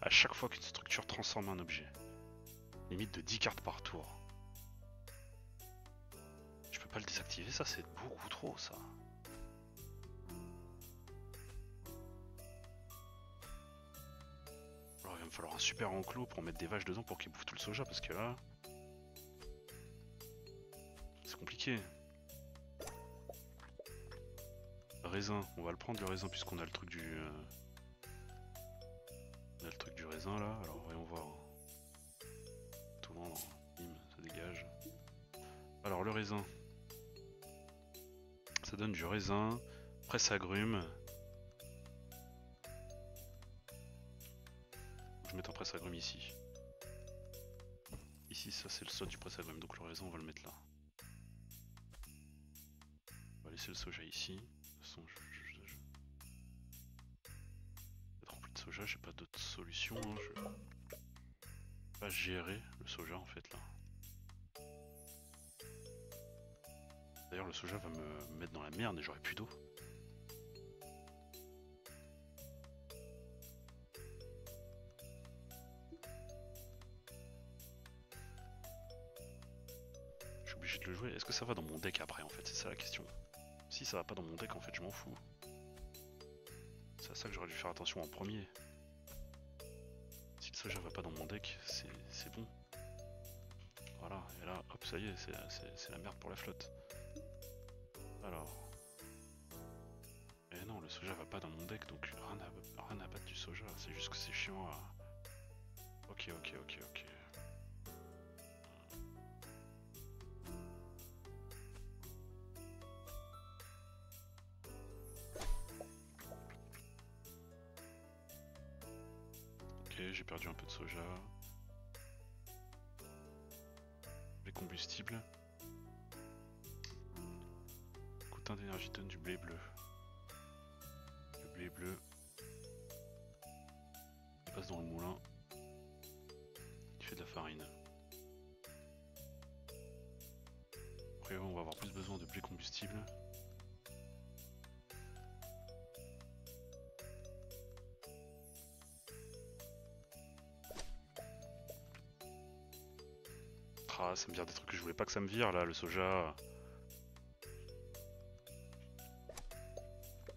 à chaque fois qu'une structure transforme un objet. Limite de 10 cartes par tour. Je peux pas le désactiver, ça c'est beaucoup trop ça. Alors il va me falloir un super enclos pour mettre des vaches dedans pour qu'ils bouffent tout le soja parce que là... c'est compliqué. Raisin, on va le prendre le raisin puisqu'on a le truc du... on a le truc du raisin là, alors voyons voir. Tout vendre, bim, ça dégage. Alors le raisin. Ça donne du raisin, presse agrumes. Je vais mettre un presse agrumes ici. Ici ça c'est le slot du presse agrumes, donc le raisin on va le mettre là. On va laisser le soja ici. De toute façon, soja, j'ai pas d'autre solution. Hein. Je vais pas gérer le soja en fait là. D'ailleurs le soja va me mettre dans la merde et j'aurai plus d'eau. Je suis obligé de le jouer. Est-ce que ça va dans mon deck après en fait? C'est ça la question. Si ça va pas dans mon deck en fait je m'en fous. C'est à ça que j'aurais dû faire attention en premier. Si le soja va pas dans mon deck, c'est bon. Voilà, et là, hop, ça y est, c'est la merde pour la flotte. Alors... Et non, le soja va pas dans mon deck, donc rien à battre du soja. C'est juste que c'est chiant à... Ok. Ok, j'ai perdu un peu de soja. Les combustibles. Coût d'énergie donne du blé bleu. Le blé bleu. Il passe dans le moulin. Il fait de la farine. Après on va avoir plus besoin de blé combustible. Ah, ça me vire des trucs que je voulais pas que ça me vire là, le soja.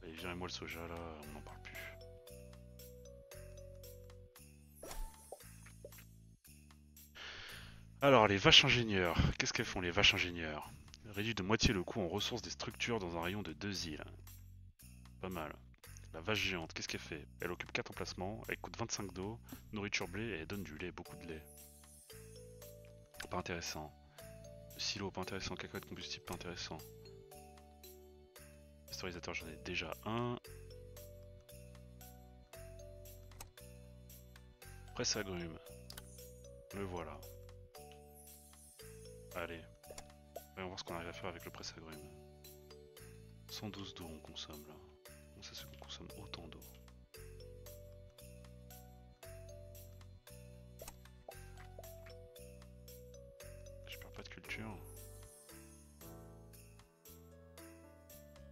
Allez, virez-moi le soja là, on n'en parle plus. Alors, les vaches ingénieurs, qu'est-ce qu'elles font les vaches ingénieurs? Réduit de moitié le coût en ressources des structures dans un rayon de 2 îles. Pas mal. La vache géante, qu'est-ce qu'elle fait? Elle occupe 4 emplacements, elle coûte 25 d'eau, nourriture blé et elle donne du lait, beaucoup de lait. Pas intéressant. Le silo, pas intéressant. Cacahuète de combustible, pas intéressant. Pasteurisateur, j'en ai déjà un. Presse agrumes. Le voilà. Allez. Voyons voir ce qu'on arrive à faire avec le presse agrumes. 112 d'eau on consomme là. Comment ça se fait qu'on consomme autant d'eau? Je perds pas de culture.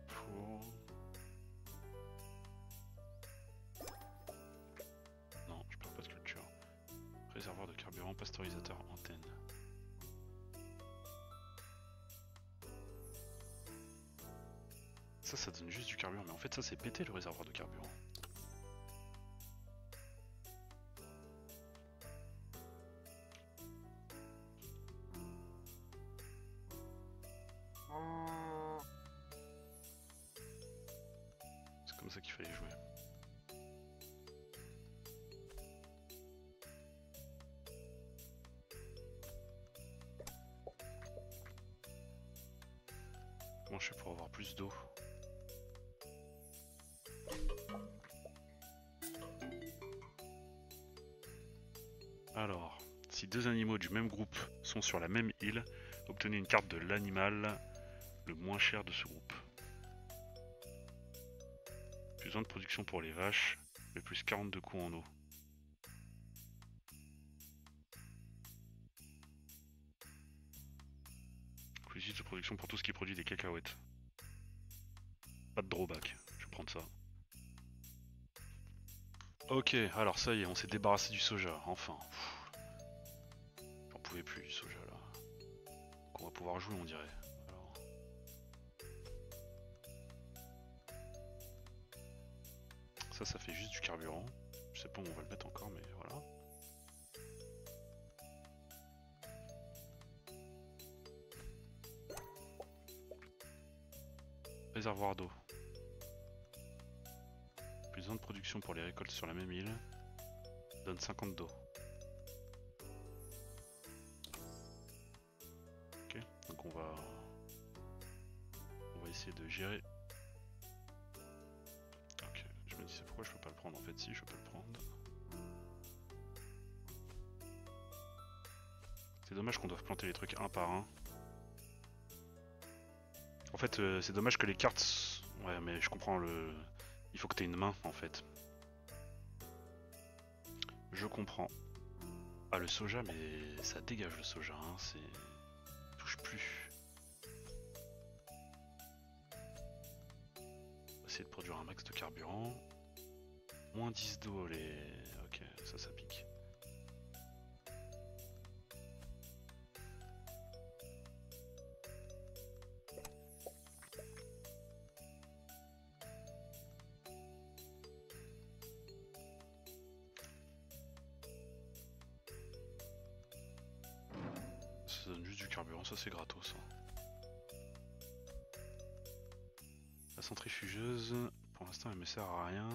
Four. Non, je perds pas de culture. Réservoir de carburant, pasteurisateur, antenne. Ça donne juste du carburant, mais en fait ça c'est pété le réservoir de carburant. C'est comme ça qu'il fallait jouer. Comment je fais pour avoir plus d'eau? Alors, si deux animaux du même groupe sont sur la même île, obtenez une carte de l'animal le moins cher de ce groupe. Plus besoin de production pour les vaches, mais plus 42 coups en eau. Plus 10 de production pour tout ce qui produit des cacahuètes. Pas de drawback, je vais prendre ça. Ok, alors ça y est, on s'est débarrassé du soja, enfin. J'en pouvais plus du soja là. Donc on va pouvoir jouer on dirait. Alors... Ça fait juste du carburant. Je sais pas où on va le mettre encore mais voilà. Réservoir d'eau. Plus besoin de production pour les récoltes sur la même île. Donne 50 d'eau. Ok, donc on va essayer de gérer. Ok, je me disais pourquoi je peux pas le prendre en fait, si je peux le prendre. C'est dommage qu'on doive planter les trucs un par un. En fait, c'est dommage que les cartes... Ouais, mais je comprends le... Il faut que t'aies une main, en fait. Je comprends. Ah, le soja, mais ça dégage le soja, hein, c'est... touche plus. On va essayer de produire un max de carburant. Moins 10 d'eau, les... Ok, ça pique. Ça donne juste du carburant, ça c'est gratos. La centrifugeuse, pour l'instant elle me sert à rien.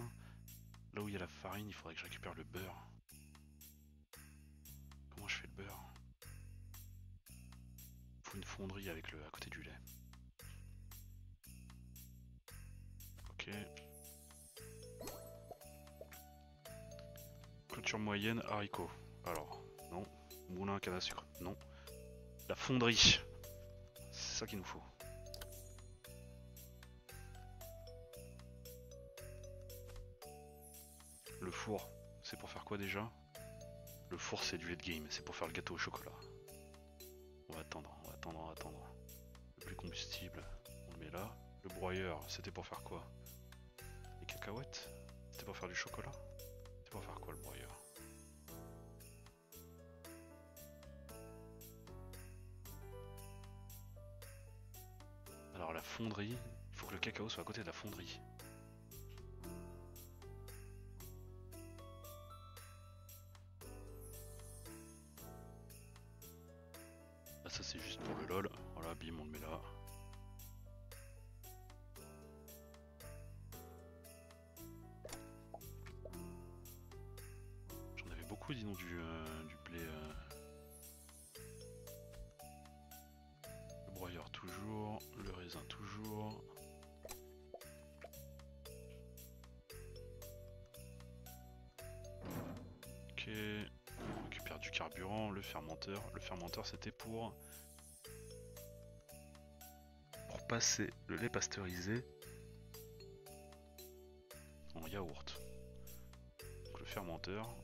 Là où il y a la farine, il faudrait que je récupère le beurre. Comment je fais le beurre? Il faut une fonderie avec le à côté du lait. Ok. Clôture moyenne, haricots. Alors, non. Moulin à canne à sucre, non. La fonderie. C'est ça qu'il nous faut. Le four, c'est pour faire quoi déjà? Le four c'est du late game, c'est pour faire le gâteau au chocolat. On va attendre, on va attendre, on va attendre. Le plus combustible, on le met là. Le broyeur, c'était pour faire quoi? Les cacahuètes? C'était pour faire du chocolat? C'était pour faire quoi le broyeur? Alors la fonderie, il faut que le cacao soit à côté de la fonderie. Ah, ça c'est juste pour le lol, voilà, bim, on le met là. J'en avais beaucoup, dis donc, du blé. Le broyeur toujours, le raisin toujours. Ok, on récupère du carburant, le fermenteur. Le fermenteur c'était pour passer le lait pasteurisé en yaourt. Donc le fermenteur,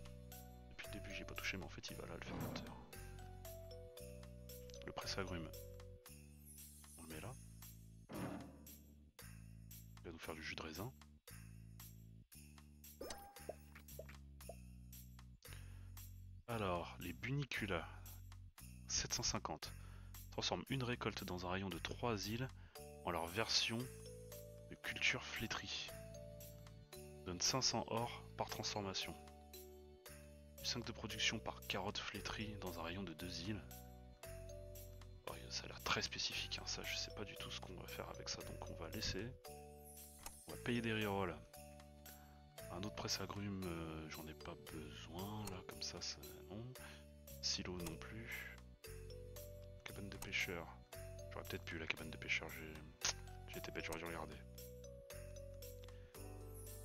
depuis le début j'ai pas touché mais en fait il va là le fermenteur. Le presse-agrumes, on le met là. Il va nous faire du jus de raisin. Alors, les buniculas, 750, transforment une récolte dans un rayon de 3 îles en leur version de culture flétrie. Donne 500 or par transformation. 5 de production par carotte flétrie dans un rayon de 2 îles. Oh, ça a l'air très spécifique, hein. Ça je sais pas du tout ce qu'on va faire avec ça, donc on va laisser. On va payer des rerolls. Un autre presse-agrumes, j'en ai pas besoin, là comme ça, non. Silo non plus. Cabane de pêcheur. J'aurais peut-être pu la cabane de pêcheur, j'ai été bête, j'aurais dû regarder.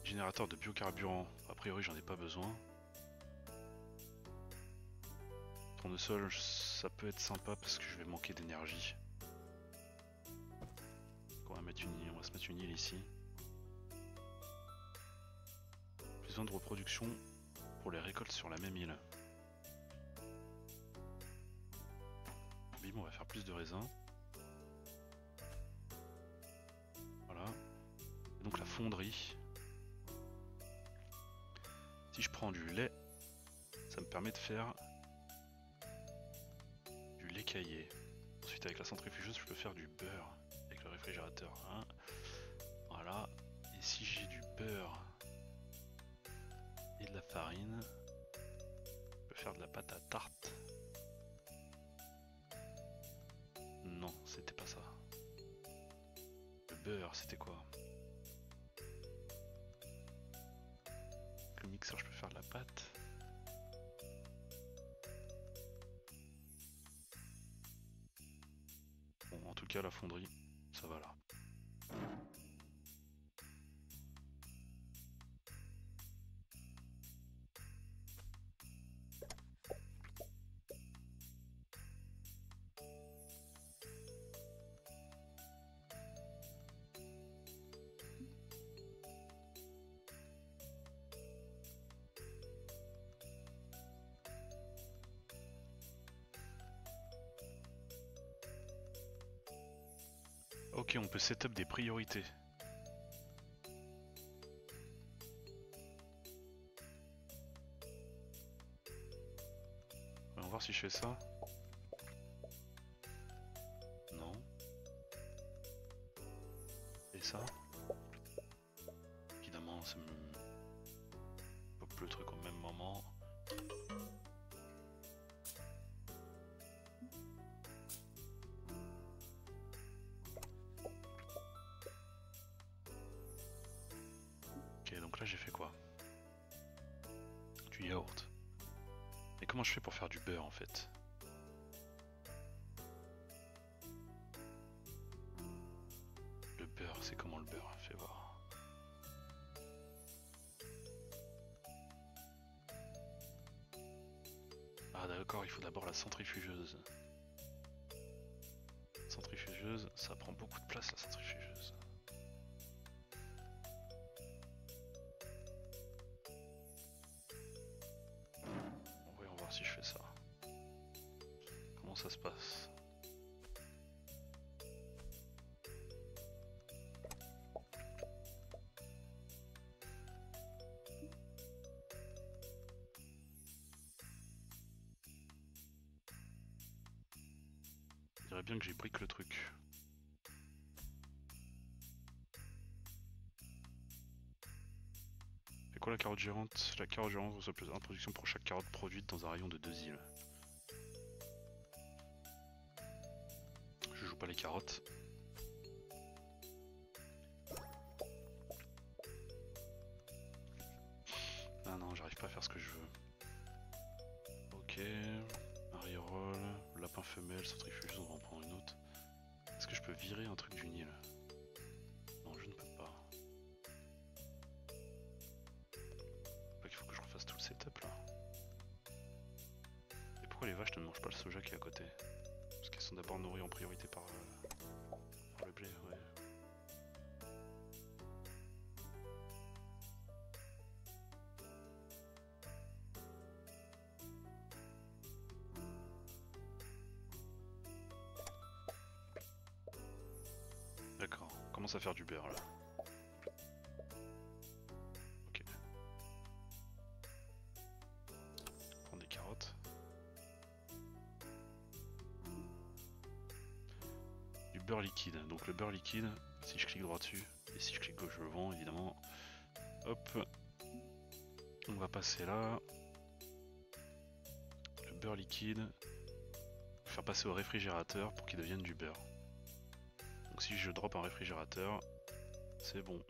Générateur de biocarburant, a priori j'en ai pas besoin. Tournesol, ça peut être sympa parce que je vais manquer d'énergie. On va se mettre une île ici. Besoin de reproduction pour les récoltes sur la même île. Bim, on va faire plus de raisins. Voilà. Et donc la fonderie. Si je prends du lait, ça me permet de faire du lait caillé. Ensuite avec la centrifugeuse, je peux faire du beurre avec le réfrigérateur. Hein. Voilà. Et si j'ai du beurre et de la farine, je peux faire de la pâte à tarte. Non, c'était pas ça. Le beurre, c'était quoi? Avec le mixeur, je peux faire de la pâte. Bon, en tout cas, la fonderie, ça va là. Ok, on peut setup des priorités. On va voir si je fais ça. Non. Et ça. Évidemment, ça me pop le truc au même moment. Ok, donc là j'ai fait quoi? Du yaourt. Mais comment je fais pour faire du beurre en fait? Le beurre, c'est comment le beurre? Fais voir. Ah d'accord, il faut d'abord la centrifugeuse. Centrifugeuse, ça prend beaucoup de place la centrifugeuse. Voyons voir si je fais ça. Comment ça se passe? Je dirais bien que j'ai brique le truc. C'est quoi la carotte gérante? La carotte gérante reçoit plus 1 production pour chaque carotte produite dans un rayon de 2 îles. Je joue pas les carottes. Ah non, j'arrive pas à faire ce que je veux. Ok, un reroll, lapin femelle, centrifugeuse, on va en prendre une autre. Est-ce que je peux virer un truc du Nil? Non, je ne peux pas. Il faut que je refasse tout le setup là. Et pourquoi les vaches ne mangent pas le soja qui est à côté? Parce qu'elles sont d'abord nourries en priorité par le blé, ouais. D'accord, on commence à faire du beurre là. Ok. Prendre des carottes. Du beurre liquide. Donc le beurre liquide, si je clique droit dessus, et si je clique gauche je le vends évidemment. Hop. On va passer là. Le beurre liquide. Faire passer au réfrigérateur pour qu'il devienne du beurre. Donc si je drop un réfrigérateur, c'est bon,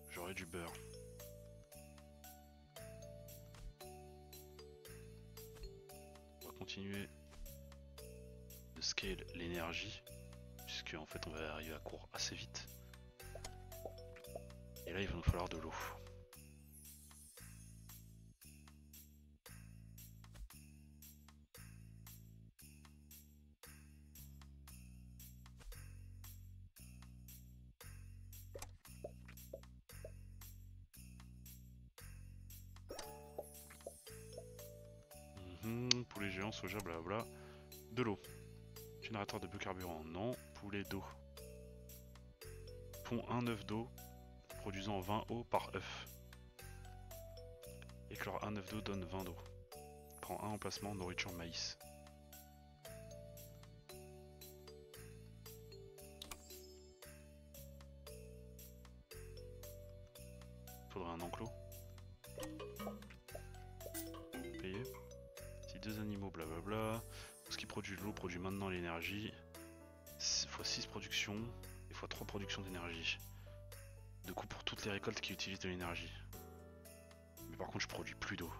j'aurai du beurre. On va continuer de scale l'énergie, puisque en fait on va arriver à court assez vite. Et là il va nous falloir de l'eau. Poulet géant, soja, blabla. De l'eau. Générateur de biocarburant, non. Poulet d'eau. Pond un œuf d'eau, produisant 20 eaux par œuf. Éclore un œuf d'eau donne 20 d'eau. Prend un emplacement, nourriture maïs. Faudrait un enclos. Payer. Si deux animaux, blablabla. Ce qui produit de l'eau produit maintenant l'énergie. x 6 productions et x 3 productions d'énergie. De coup pour toutes les récoltes qui utilisent de l'énergie. Mais par contre je produis plus d'eau.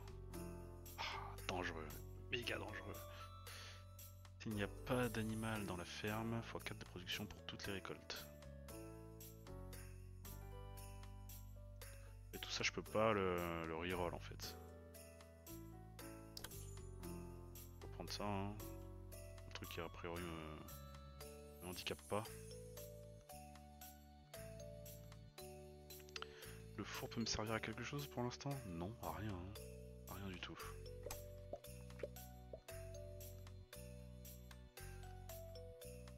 Ah, dangereux. Méga dangereux. S'il n'y a pas d'animal dans la ferme, x 4 de production pour toutes les récoltes. Et tout ça je peux pas le reroll en fait. On va prendre ça, hein. Un truc qui a priori me handicape pas. Le four peut me servir à quelque chose pour l'instant? Non, à rien, hein. À rien du tout.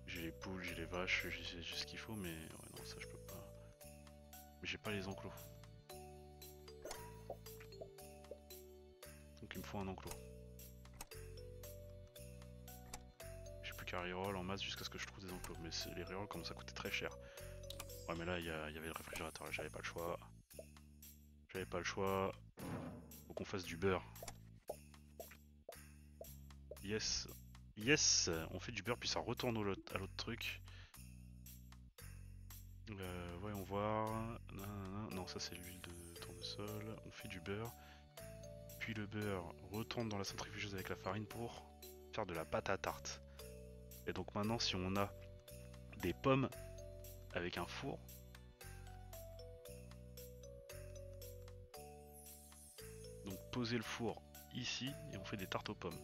J'ai les poules, j'ai les vaches, j'ai ce qu'il faut, mais ouais, non, ça je peux pas. Mais j'ai pas les enclos. Donc il me faut un enclos. J'ai plus qu'à reroll en masse jusqu'à ce que je trouve des enclos. Mais les rerolls commencent à coûter très cher. Ouais, mais là il y avait le réfrigérateur, j'avais pas le choix. J'avais pas le choix. Faut qu'on fasse du beurre. Yes. Yes, on fait du beurre puis ça retourne à l'autre truc. Voyons voir. Non, ça c'est l'huile de tournesol. On fait du beurre. Puis le beurre retourne dans la centrifugeuse avec la farine pour faire de la pâte à tarte. Et donc maintenant, si on a des pommes avec un four, donc poser le four ici et on fait des tartes aux pommes.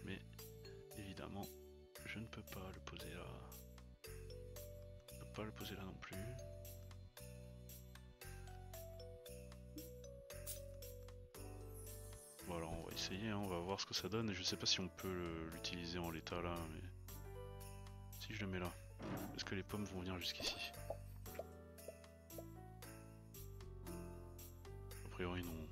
Mais évidemment, je ne peux pas le poser là. Je ne peux pas le poser là non plus. Voilà, on va essayer, hein, on va voir ce que ça donne. Je sais pas si on peut l'utiliser en l'état là, mais si je le mets là, est-ce que les pommes vont venir jusqu'ici? A priori non.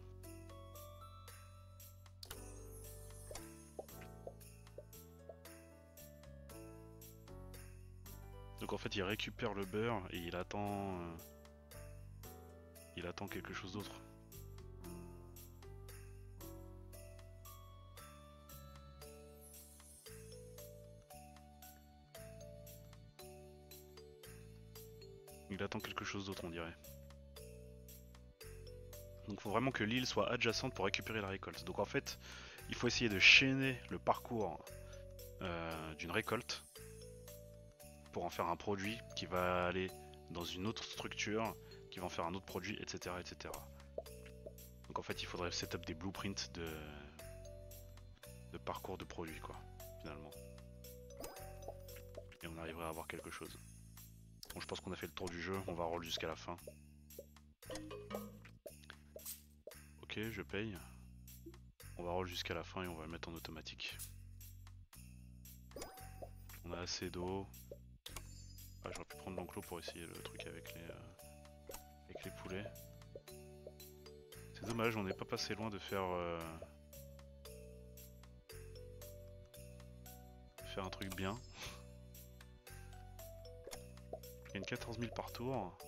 Donc en fait il récupère le beurre et il attend quelque chose d'autre. Il attend quelque chose d'autre on dirait. Donc il faut vraiment que l'île soit adjacente pour récupérer la récolte. Donc en fait il faut essayer de chaîner le parcours d'une récolte pour en faire un produit qui va aller dans une autre structure, qui va en faire un autre produit, etc. etc. Donc en fait il faudrait setup des blueprints de parcours de produits quoi, finalement. Et on arriverait à avoir quelque chose. Bon, je pense qu'on a fait le tour du jeu, on va roll jusqu'à la fin. Ok, je paye. On va roll jusqu'à la fin et on va le mettre en automatique. On a assez d'eau. Ah, j'aurais pu prendre l'enclos pour essayer le truc avec les poulets. C'est dommage, on n'est pas passé loin de faire un truc bien. Il y a une 14 000 par tour.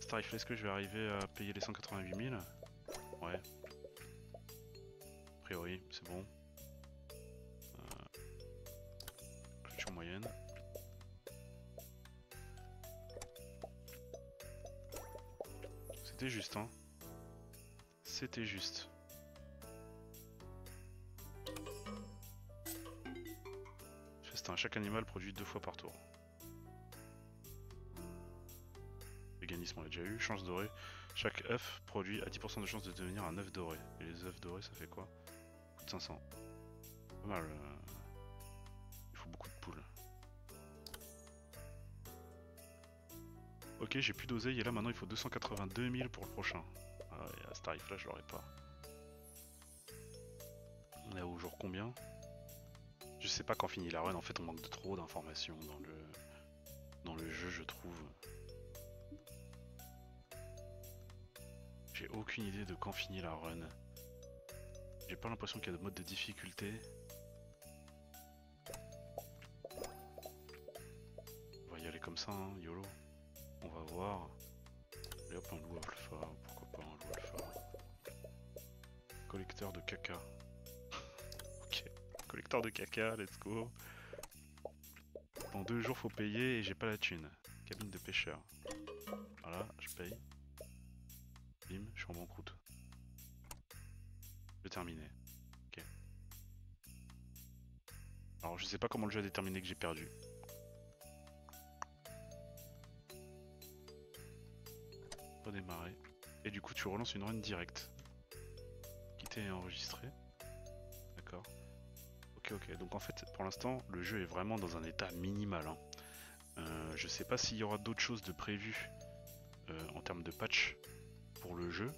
Starifle, est-ce que je vais arriver à payer les 188 000? Ouais. A priori, c'est bon. Culture moyenne. C'était juste, hein. C'était juste. Festin, chaque animal produit 2 fois par tour. Véganisme on l'a déjà eu. Chance dorée. Chaque œuf produit à 10% de chance de devenir un œuf doré. Et les œufs dorés ça fait quoi? Coûte de 500. Pas mal. Il faut beaucoup de poules. Ok, j'ai plus d'oseille et là maintenant il faut 282 000 pour le prochain. Ah ouais, à ce tarif là je l'aurais pas. On est au jour combien? Je sais pas quand finit la run, en fait on manque de trop d'informations dans le jeu je trouve. J'ai aucune idée de quand finit la run. J'ai pas l'impression qu'il y a de mode de difficulté. On va y aller comme ça, hein, YOLO. On va voir. Et hop, un loup alpha, pourquoi pas un loup alpha. Collecteur de caca. Ok, collecteur de caca, let's go. Dans 2 jours faut payer et j'ai pas la thune. Cabine de pêcheur. Voilà, je paye. Bim, je suis en banqueroute. Je vais terminer. Ok. Alors je sais pas comment le jeu a déterminé que j'ai perdu. Redémarrer. Et du coup tu relances une run directe. Quitter et enregistrer. D'accord. Ok. Donc en fait pour l'instant le jeu est vraiment dans un état minimal. Hein. Je sais pas s'il y aura d'autres choses de prévues en termes de patch pour le jeu.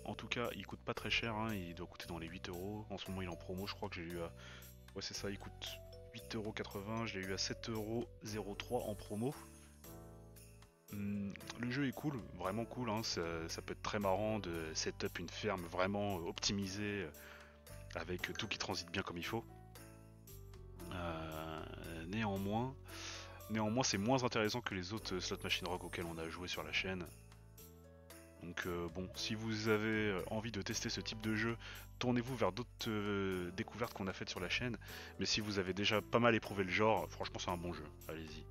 En tout cas il coûte pas très cher, hein. Il doit coûter dans les 8 euros. En ce moment il est en promo, je crois que j'ai eu à... Ouais c'est ça, il coûte 8,80€, je l'ai eu à 7,03€ en promo. Le jeu est cool, vraiment cool, hein, ça peut être très marrant de setup une ferme vraiment optimisée avec tout qui transite bien comme il faut. Néanmoins, c'est moins intéressant que les autres slot machine rogue auxquels on a joué sur la chaîne. Donc bon, si vous avez envie de tester ce type de jeu, tournez-vous vers d'autres découvertes qu'on a faites sur la chaîne. Mais si vous avez déjà pas mal éprouvé le genre, franchement c'est un bon jeu, allez-y.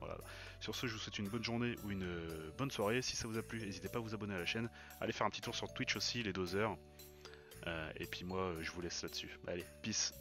Voilà. Sur ce, je vous souhaite une bonne journée ou une bonne soirée. Si ça vous a plu, n'hésitez pas à vous abonner à la chaîne. Allez faire un petit tour sur Twitch aussi, les doseurs. Et puis moi, je vous laisse là-dessus. Allez, peace.